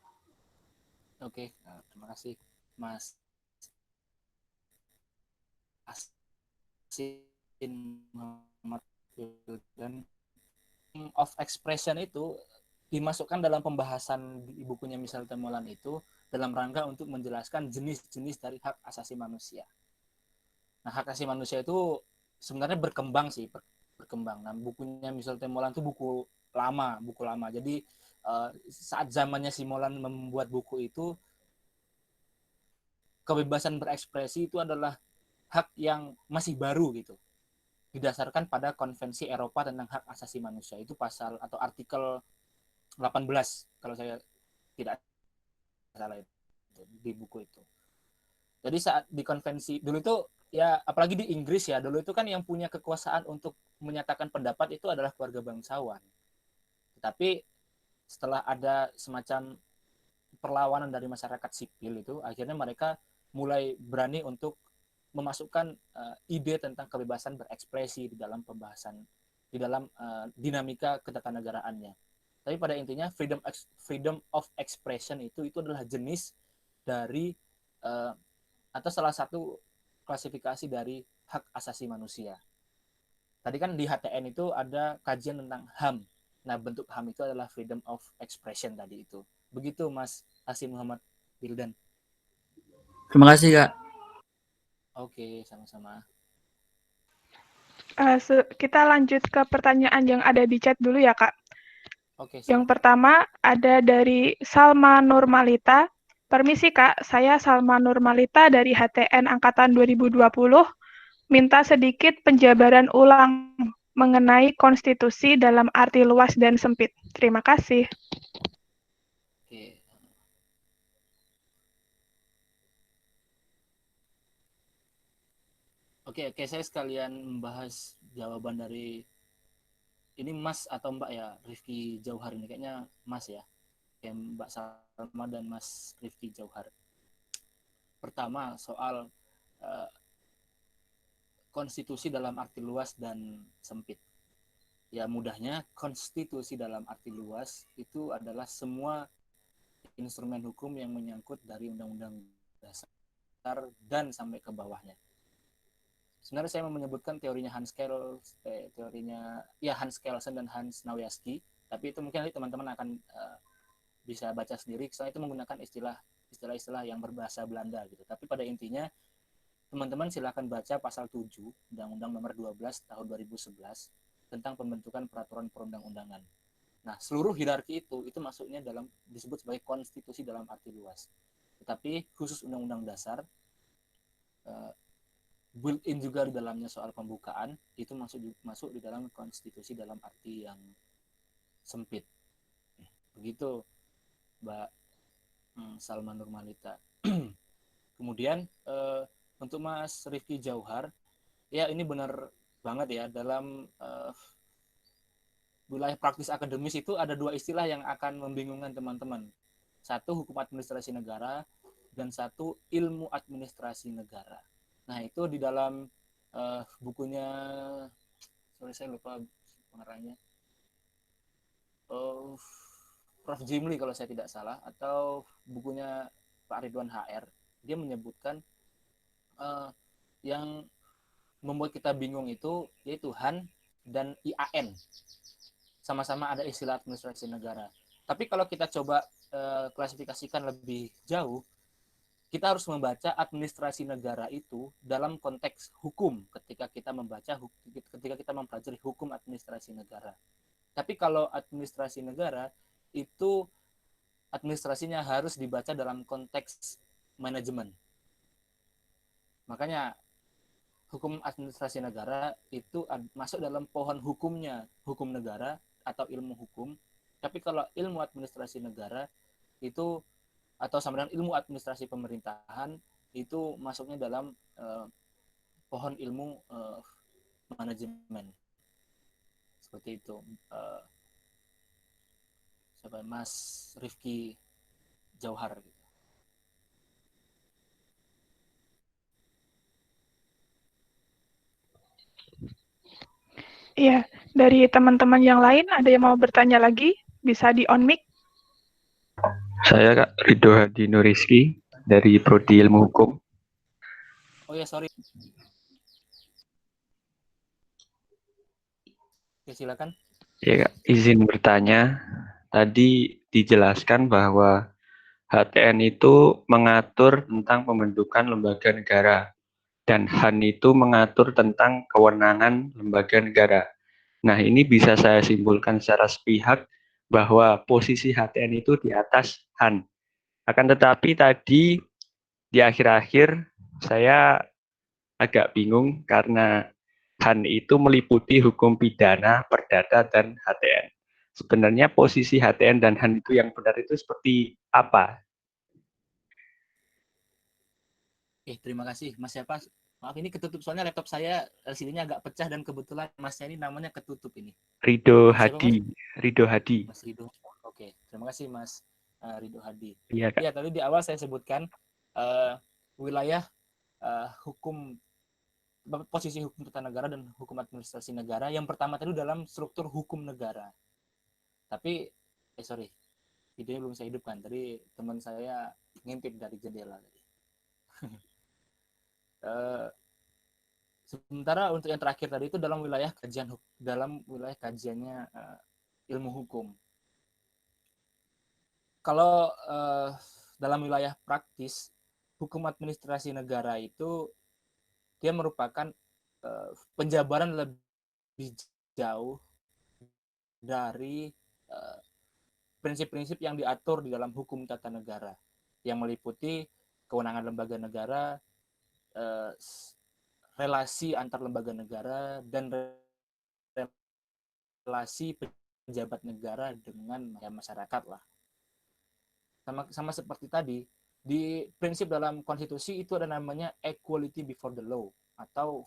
Oke, terima kasih Mas Hasin Muhammad Wildan. Of expression itu dimasukkan dalam pembahasan di bukunya Michel Temolan itu dalam rangka untuk menjelaskan jenis-jenis dari hak asasi manusia. Nah, hak asasi manusia itu sebenarnya berkembang. Nah, bukunya Michel Temolan itu buku lama. Jadi saat zamannya si Molan membuat buku itu kebebasan berekspresi itu adalah hak yang masih baru gitu, didasarkan pada Konvensi Eropa tentang Hak Asasi Manusia. Itu pasal atau artikel 18 kalau saya tidak salah itu, di buku itu. Jadi saat di konvensi dulu itu ya, apalagi di Inggris ya, dulu itu kan yang punya kekuasaan untuk menyatakan pendapat itu adalah keluarga bangsawan. Tetapi setelah ada semacam perlawanan dari masyarakat sipil itu, akhirnya mereka mulai berani untuk memasukkan ide tentang kebebasan berekspresi di dalam pembahasan, di dalam dinamika ketatanegaraannya. Tapi pada intinya freedom of expression itu adalah jenis dari atau salah satu klasifikasi dari hak asasi manusia. Tadi kan di HTN itu ada kajian tentang HAM. Nah, bentuk HAM itu adalah freedom of expression tadi itu. Begitu Mas Hasim Muhammad Bildan. Terima kasih, Kak. Oke, sama-sama. Kita lanjut ke pertanyaan yang ada di chat dulu ya, Kak. Oke, yang pertama ada dari Salma Nurmalita. Permisi Kak, saya Salma Nurmalita dari HTN Angkatan 2020. Minta sedikit penjabaran ulang mengenai konstitusi dalam arti luas dan sempit. Terima kasih. Oke, saya sekalian membahas jawaban dari ini Mas atau Mbak ya, Rifki Jauhar ini kayaknya Mas ya. Kayak Mbak Salma dan Mas Rifki Jauhar. Pertama, soal konstitusi dalam arti luas dan sempit. Ya mudahnya, konstitusi dalam arti luas itu adalah semua instrumen hukum yang menyangkut dari undang-undang dasar dan sampai ke bawahnya. Sebenarnya saya mau menyebutkan teorinya Hans Kelsen dan Hans Nawiaski, tapi itu mungkin teman-teman akan bisa baca sendiri, soalnya itu menggunakan istilah-istilah yang berbahasa Belanda gitu. Tapi pada intinya teman-teman silakan baca pasal 7 Undang-Undang Nomor 12 Tahun 2011 tentang pembentukan peraturan perundang-undangan. Nah, seluruh hierarki itu masuknya disebut sebagai konstitusi dalam arti luas. Tetapi khusus Undang-Undang Dasar built-in juga di dalamnya soal pembukaan itu masuk di dalam konstitusi dalam arti yang sempit. Begitu Mbak Salma Nurmalita. Kemudian untuk Mas Rifki Jauhar, ya ini benar banget ya, dalam wilayah praktis akademis itu ada dua istilah yang akan membingungkan teman-teman. Satu hukum administrasi negara dan satu ilmu administrasi negara. Nah, itu di dalam bukunya, saya lupa pengarangnya, Prof. Jimli kalau saya tidak salah, atau bukunya Pak Ridwan HR, dia menyebutkan yang membuat kita bingung itu yaitu HAN dan IAN. Sama-sama ada istilah administrasi negara. Tapi kalau kita coba klasifikasikan lebih jauh, kita harus membaca administrasi negara itu dalam konteks hukum ketika kita mempelajari hukum administrasi negara. Tapi kalau administrasi negara itu administrasinya harus dibaca dalam konteks manajemen. Makanya hukum administrasi negara itu masuk dalam pohon hukumnya, hukum negara atau ilmu hukum. Tapi kalau ilmu administrasi negara itu atau sama dengan ilmu administrasi pemerintahan itu masuknya dalam pohon ilmu manajemen. Seperti itu. Mas Rifki Jauhar. Iya, dari teman-teman yang lain ada yang mau bertanya lagi? Bisa di on mic. Saya Kak Ridho Hadi Nuriski dari Prodi Ilmu Hukum. Oh ya, sorry. Ya, silakan. Ya Kak, izin bertanya. Tadi dijelaskan bahwa HTN itu mengatur tentang pembentukan lembaga negara dan HAN itu mengatur tentang kewenangan lembaga negara. Nah, ini bisa saya simpulkan secara sepihak bahwa posisi HTN itu di atas HAN. Akan tetapi tadi di akhir-akhir saya agak bingung karena HAN itu meliputi hukum pidana, perdata, dan HTN. Sebenarnya posisi HTN dan HAN itu yang benar itu seperti apa? Terima kasih Mas siapa? Maaf ini ketutup soalnya laptop saya LCD-nya agak pecah dan kebetulan Masnya ini namanya ketutup ini. Ridho Siapa, Hadi. Mas? Ridho Hadi. Mas Ridho. Oke, terima kasih Mas Ridho Hadi. Iya, Kak. Ya, tadi di awal saya sebutkan wilayah hukum, posisi hukum tata negara dan hukum administrasi negara. Yang pertama tadi dalam struktur hukum negara. Tapi, sorry, videonya belum saya hidupkan. Tadi teman saya ngintip dari jendela tadi. Sementara untuk yang terakhir tadi itu dalam wilayah kajiannya ilmu hukum. Kalau dalam wilayah praktis hukum administrasi negara itu dia merupakan penjabaran lebih jauh dari prinsip-prinsip yang diatur di dalam hukum tata negara yang meliputi kewenangan lembaga negara, relasi antar lembaga negara, dan relasi pejabat negara dengan masyarakat lah. Sama seperti tadi, di prinsip dalam konstitusi itu ada namanya equality before the law atau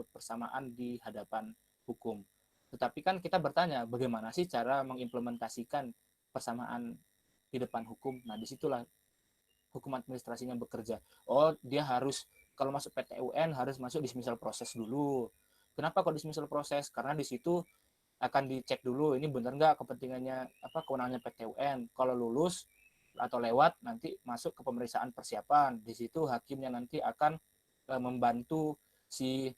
persamaan di hadapan hukum. Tetapi kan kita bertanya bagaimana sih cara mengimplementasikan persamaan di depan hukum. Nah, disitulah hukum administrasinya bekerja. Oh, dia harus kalau masuk PT-UN harus masuk dismissal proses dulu. Kenapa kok dismissal proses? Karena di situ akan dicek dulu ini benar nggak kepentingannya kewenangannya PT-UN. Kalau lulus atau lewat nanti masuk ke pemeriksaan persiapan. Di situ hakimnya nanti akan membantu si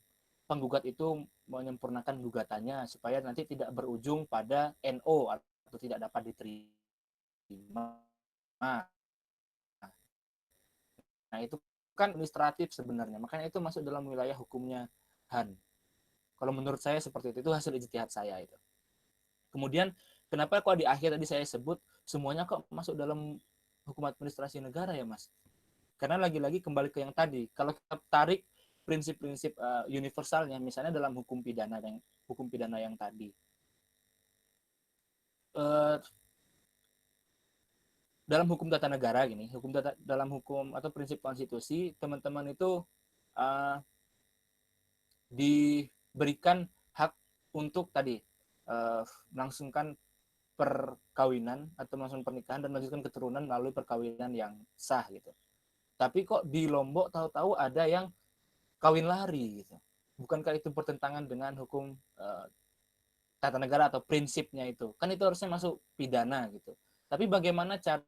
penggugat itu menyempurnakan gugatannya supaya nanti tidak berujung pada NO atau tidak dapat diterima. Nah, itu kan administratif sebenarnya. Makanya itu masuk dalam wilayah hukumnya HAN. Kalau menurut saya seperti itu hasil ijtihad saya itu. Kemudian kenapa kok di akhir tadi saya sebut semuanya kok masuk dalam hukum administrasi negara ya, Mas? Karena lagi-lagi kembali ke yang tadi. Kalau kita tarik prinsip-prinsip universalnya, misalnya dalam hukum pidana yang tadi. Dalam hukum tata negara gini, dalam hukum atau prinsip konstitusi, teman-teman itu diberikan hak untuk tadi melangsungkan perkawinan atau melangsungkan pernikahan dan melanjutkan keturunan melalui perkawinan yang sah gitu. Tapi kok di Lombok tahu-tahu ada yang kawin lari gitu. Bukankah itu bertentangan dengan hukum tata negara atau prinsipnya itu? Kan itu harusnya masuk pidana gitu. Tapi bagaimana cara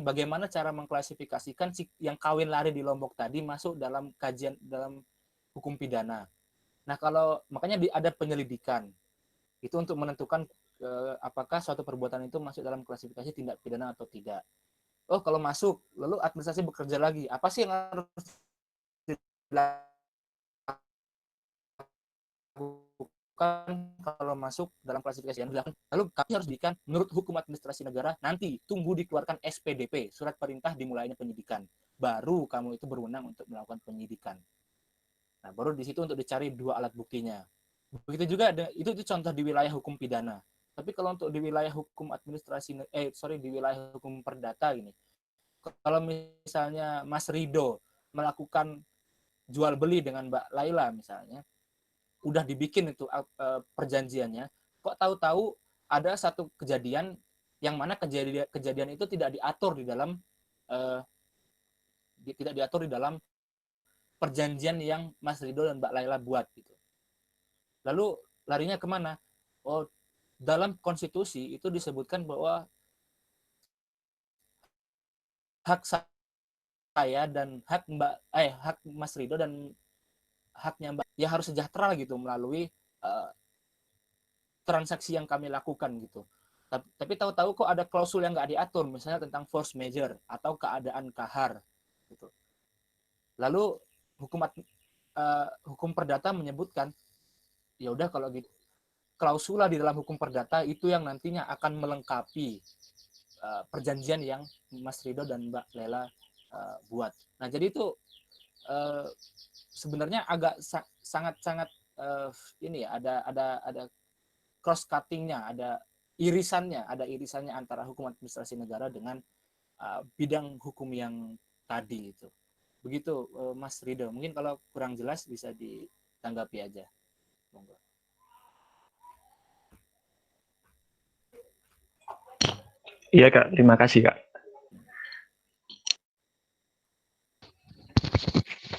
bagaimana cara mengklasifikasikan yang kawin lari di Lombok tadi masuk dalam kajian dalam hukum pidana? Nah, makanya ada penyelidikan itu untuk menentukan apakah suatu perbuatan itu masuk dalam klasifikasi tindak pidana atau tidak. Oh, kalau masuk, lalu administrasi bekerja lagi. Apa sih yang harus dilakukan kalau masuk dalam klasifikasi yang dilakukan? Lalu kami harus diberikan menurut hukum administrasi negara, nanti tunggu dikeluarkan SPDP, surat perintah dimulainya penyidikan. Baru kamu itu berwenang untuk melakukan penyidikan. Nah, baru di situ untuk dicari dua alat buktinya. Begitu juga itu contoh di wilayah hukum pidana. Tapi kalau untuk di wilayah hukum di wilayah hukum perdata gini. Kalau misalnya Mas Ridho melakukan jual beli dengan Mbak Laila misalnya, udah dibikin itu perjanjiannya, kok tahu-tahu ada satu kejadian yang mana kejadian itu tidak diatur di dalam perjanjian yang Mas Ridho dan Mbak Laila buat gitu. Lalu larinya kemana? Oh, dalam konstitusi itu disebutkan bahwa hak saya dan hak Mas Ridho dan haknya Mbak ya harus sejahtera gitu melalui transaksi yang kami lakukan gitu. Tapi tahu-tahu kok ada klausul yang nggak diatur, misalnya tentang force majeure atau keadaan kahar gitu. Lalu hukum perdata menyebutkan ya udah kalau gitu klausula di dalam hukum perdata itu yang nantinya akan melengkapi perjanjian yang Mas Rido dan Mbak Lela buat. Nah, jadi itu sebenarnya agak sangat-sangat ini ya, ada cross cuttingnya, ada irisannya antara hukum administrasi negara dengan bidang hukum yang tadi itu. Begitu Mas Rido. Mungkin kalau kurang jelas bisa ditanggapi aja. Monggo. Iya Kak, terima kasih Kak.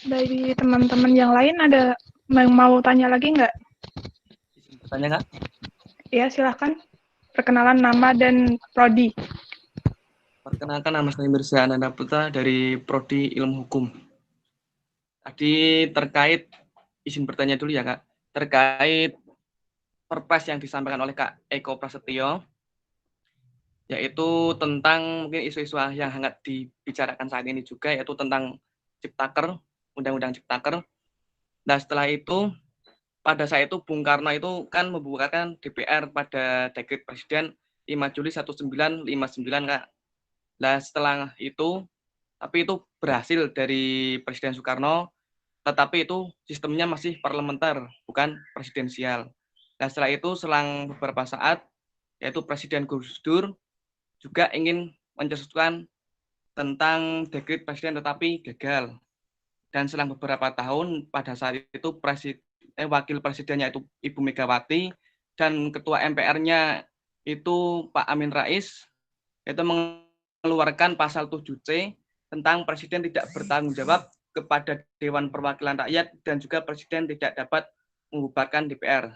Dari teman-teman yang lain ada yang mau tanya lagi nggak? Tanya Kak? Ya, silahkan. Perkenalan nama dan prodi. Perkenalkan, nama saya Mirza Ananda Putra dari Prodi Ilmu Hukum. Tadi terkait, izin bertanya dulu ya Kak, terkait perpres yang disampaikan oleh Kak Eko Prasetyo, yaitu tentang mungkin isu-isu yang hangat dibicarakan saat ini juga, yaitu tentang Ciptaker, Undang-Undang Ciptaker. Nah setelah itu, pada saat itu Bung Karno itu kan membubarkan DPR pada Dekret Presiden 5 Juli 1959 Kak. Nah setelah itu, tapi itu berhasil dari Presiden Soekarno, tetapi itu sistemnya masih parlementer, bukan presidensial. Nah setelah itu selang beberapa saat, yaitu Presiden Gus Dur juga ingin mencetuskan tentang Dekret Presiden tetapi gagal. Dan selang beberapa tahun, pada saat itu wakil presidennya itu Ibu Megawati dan ketua MPR-nya itu Pak Amin Rais, itu mengeluarkan pasal 7C tentang presiden tidak bertanggung jawab kepada Dewan Perwakilan Rakyat dan juga presiden tidak dapat membubarkan DPR.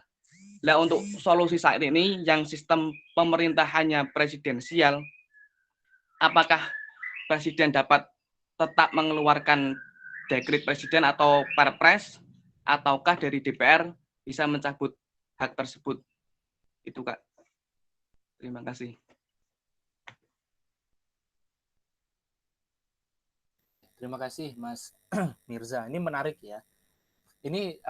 Nah untuk solusi saat ini yang sistem pemerintahannya presidensial, apakah presiden dapat tetap mengeluarkan dekret presiden atau perpres, ataukah dari DPR bisa mencabut hak tersebut? Itu Kak. Terima kasih. Terima kasih Mas Mirza. Ini menarik ya. Ini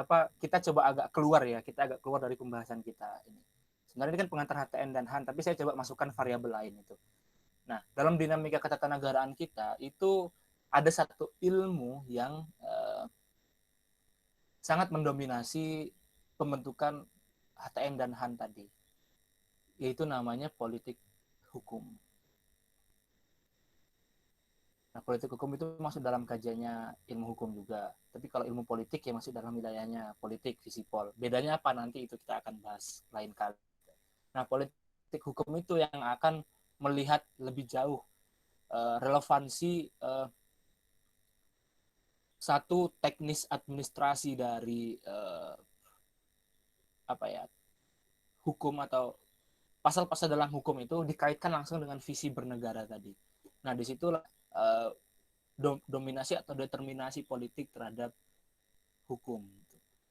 kita coba agak keluar ya, kita agak keluar dari pembahasan kita ini. Sebenarnya ini kan pengantar HTN dan HAN, tapi saya coba masukkan variabel lain itu. Nah, dalam dinamika ketatanegaraan kita itu ada satu ilmu yang sangat mendominasi pembentukan HTN dan HAN tadi, yaitu namanya politik hukum. Nah, politik hukum itu masuk dalam kajiannya ilmu hukum juga. Tapi kalau ilmu politik ya masuk dalam wilayahnya politik, visipol. Bedanya apa nanti itu kita akan bahas lain kali. Nah, politik hukum itu yang akan melihat lebih jauh relevansi satu teknis administrasi dari hukum atau pasal-pasal dalam hukum itu dikaitkan langsung dengan visi bernegara tadi. Nah, disitulah dominasi atau determinasi politik terhadap hukum.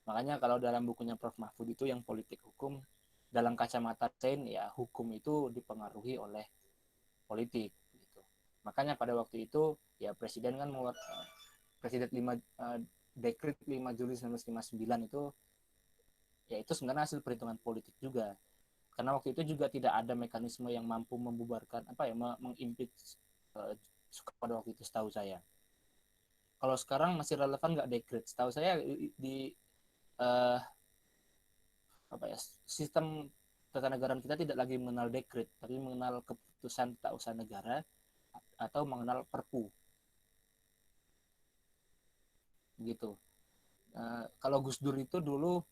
Makanya kalau dalam bukunya Prof. Mahfud itu yang politik hukum dalam kacamata Chain ya hukum itu dipengaruhi oleh politik. Gitu. Makanya pada waktu itu ya Presiden kan Presiden Dekret 5 Juli 1959 itu ya itu sebenarnya hasil perhitungan politik juga. Karena waktu itu juga tidak ada mekanisme yang mampu membubarkan mengimpeach pada waktu itu setahu saya. Kalau sekarang masih relevan nggak dekret? Setahu saya di sistem ketatanegaraan kita tidak lagi mengenal dekret, tapi mengenal keputusan tata usaha negara atau mengenal perpu. Gitu. Kalau Gus Dur itu dulu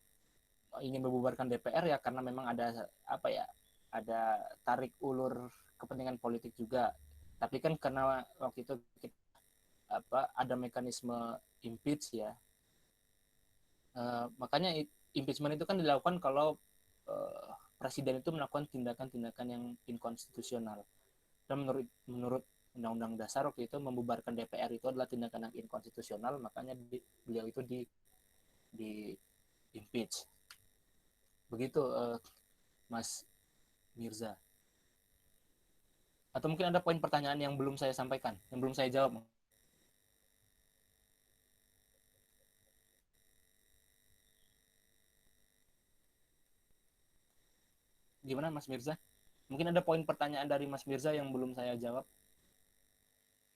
ingin membubarkan DPR ya karena memang ada ada tarik ulur kepentingan politik juga. Tapi kan karena waktu itu ada mekanisme impeach ya, makanya impeachment itu kan dilakukan kalau presiden itu melakukan tindakan-tindakan yang inkonstitusional. Dan menurut Undang-Undang Dasar waktu itu membubarkan DPR itu adalah tindakan yang inkonstitusional, makanya beliau itu di impeach. Begitu Mas Mirza. Atau mungkin ada poin pertanyaan yang belum saya sampaikan, yang belum saya jawab. Gimana Mas Mirza? Mungkin ada poin pertanyaan dari Mas Mirza yang belum saya jawab.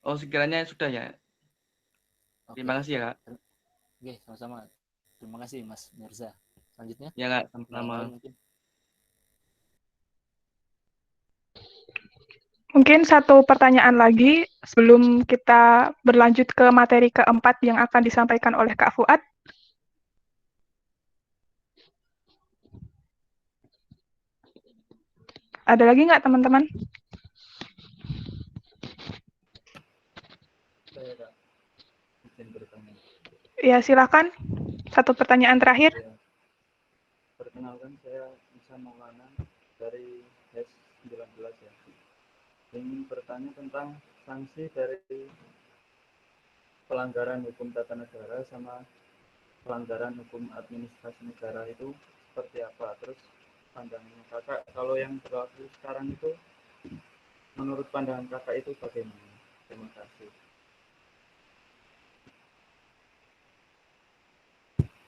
Oh, sekiranya sudah ya. Terima kasih ya, Kak. Oke, sama-sama. Terima kasih Mas Mirza. Selanjutnya? Ya, Kak, Yang sama-sama. lain mungkin. Mungkin satu pertanyaan lagi sebelum kita berlanjut ke materi keempat yang akan disampaikan oleh Kak Fuad. Ada lagi nggak teman-teman? Saya Kak, izin bertanya. Ya, silakan. Satu pertanyaan terakhir. Ya. Perkenalkan, saya Isa Maulana dari HES 19 ya. Ingin bertanya tentang sanksi dari pelanggaran hukum tata negara sama pelanggaran hukum administrasi negara itu seperti apa? Terus pandangan kakak, kalau yang berlaku sekarang itu menurut pandangan kakak itu bagaimana? Terima kasih.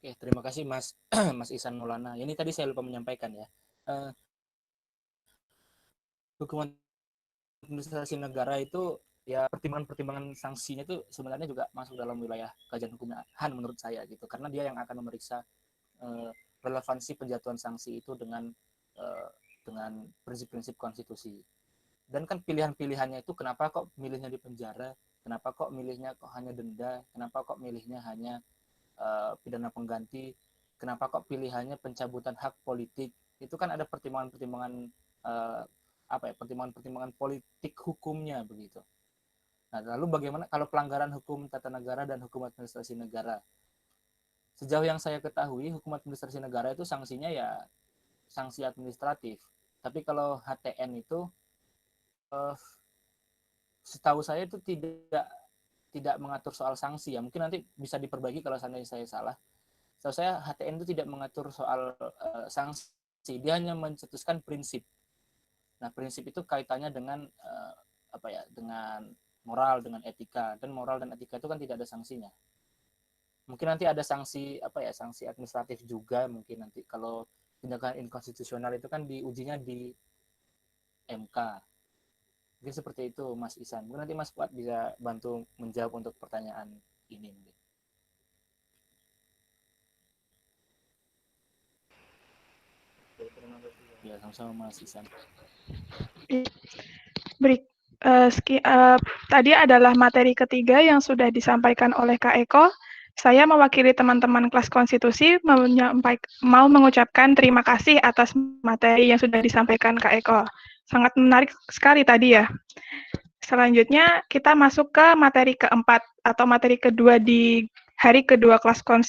Oke, terima kasih Mas Mas Ihsan Maulana. Ini tadi saya lupa menyampaikan ya. Hukum administrasi negara itu ya pertimbangan sanksinya itu sebenarnya juga masuk dalam wilayah kajian hukum HAN menurut saya gitu. Karena dia yang akan memeriksa relevansi penjatuhan sanksi itu dengan prinsip-prinsip konstitusi. Dan kan pilihan-pilihannya itu kenapa kok milihnya di penjara, kenapa kok milihnya kok hanya denda, kenapa kok milihnya hanya pidana pengganti, kenapa kok pilihannya pencabutan hak politik, itu kan ada pertimbangan-pertimbangan pertimbangan-pertimbangan politik hukumnya begitu. Nah, lalu bagaimana kalau pelanggaran hukum tata negara dan hukum administrasi negara? Sejauh yang saya ketahui, hukum administrasi negara itu sanksinya ya sanksi administratif. Tapi kalau HTN itu setahu saya itu tidak mengatur soal sanksi ya. Mungkin nanti bisa diperbaiki kalau seandainya saya salah. Setahu saya HTN itu tidak mengatur soal sanksi, dia hanya mencetuskan prinsip. Nah, prinsip itu kaitannya dengan dengan moral, dengan etika, dan moral dan etika itu kan tidak ada sanksinya. Mungkin nanti ada sanksi sanksi administratif juga mungkin nanti kalau tindakan inkonstitusional itu kan diujinya di MK. Mungkin seperti itu Mas Ihsan. Mungkin nanti Mas Fuad bisa bantu menjawab untuk pertanyaan ini. Ya, sama-sama Mas Ihsan. Tadi adalah materi ketiga yang sudah disampaikan oleh Kak Eko. Saya mewakili teman-teman kelas konstitusi mau mengucapkan terima kasih atas materi yang sudah disampaikan Kak Eko. Sangat menarik sekali tadi ya. Selanjutnya kita masuk ke materi keempat atau materi kedua di hari kedua kelas konstitusi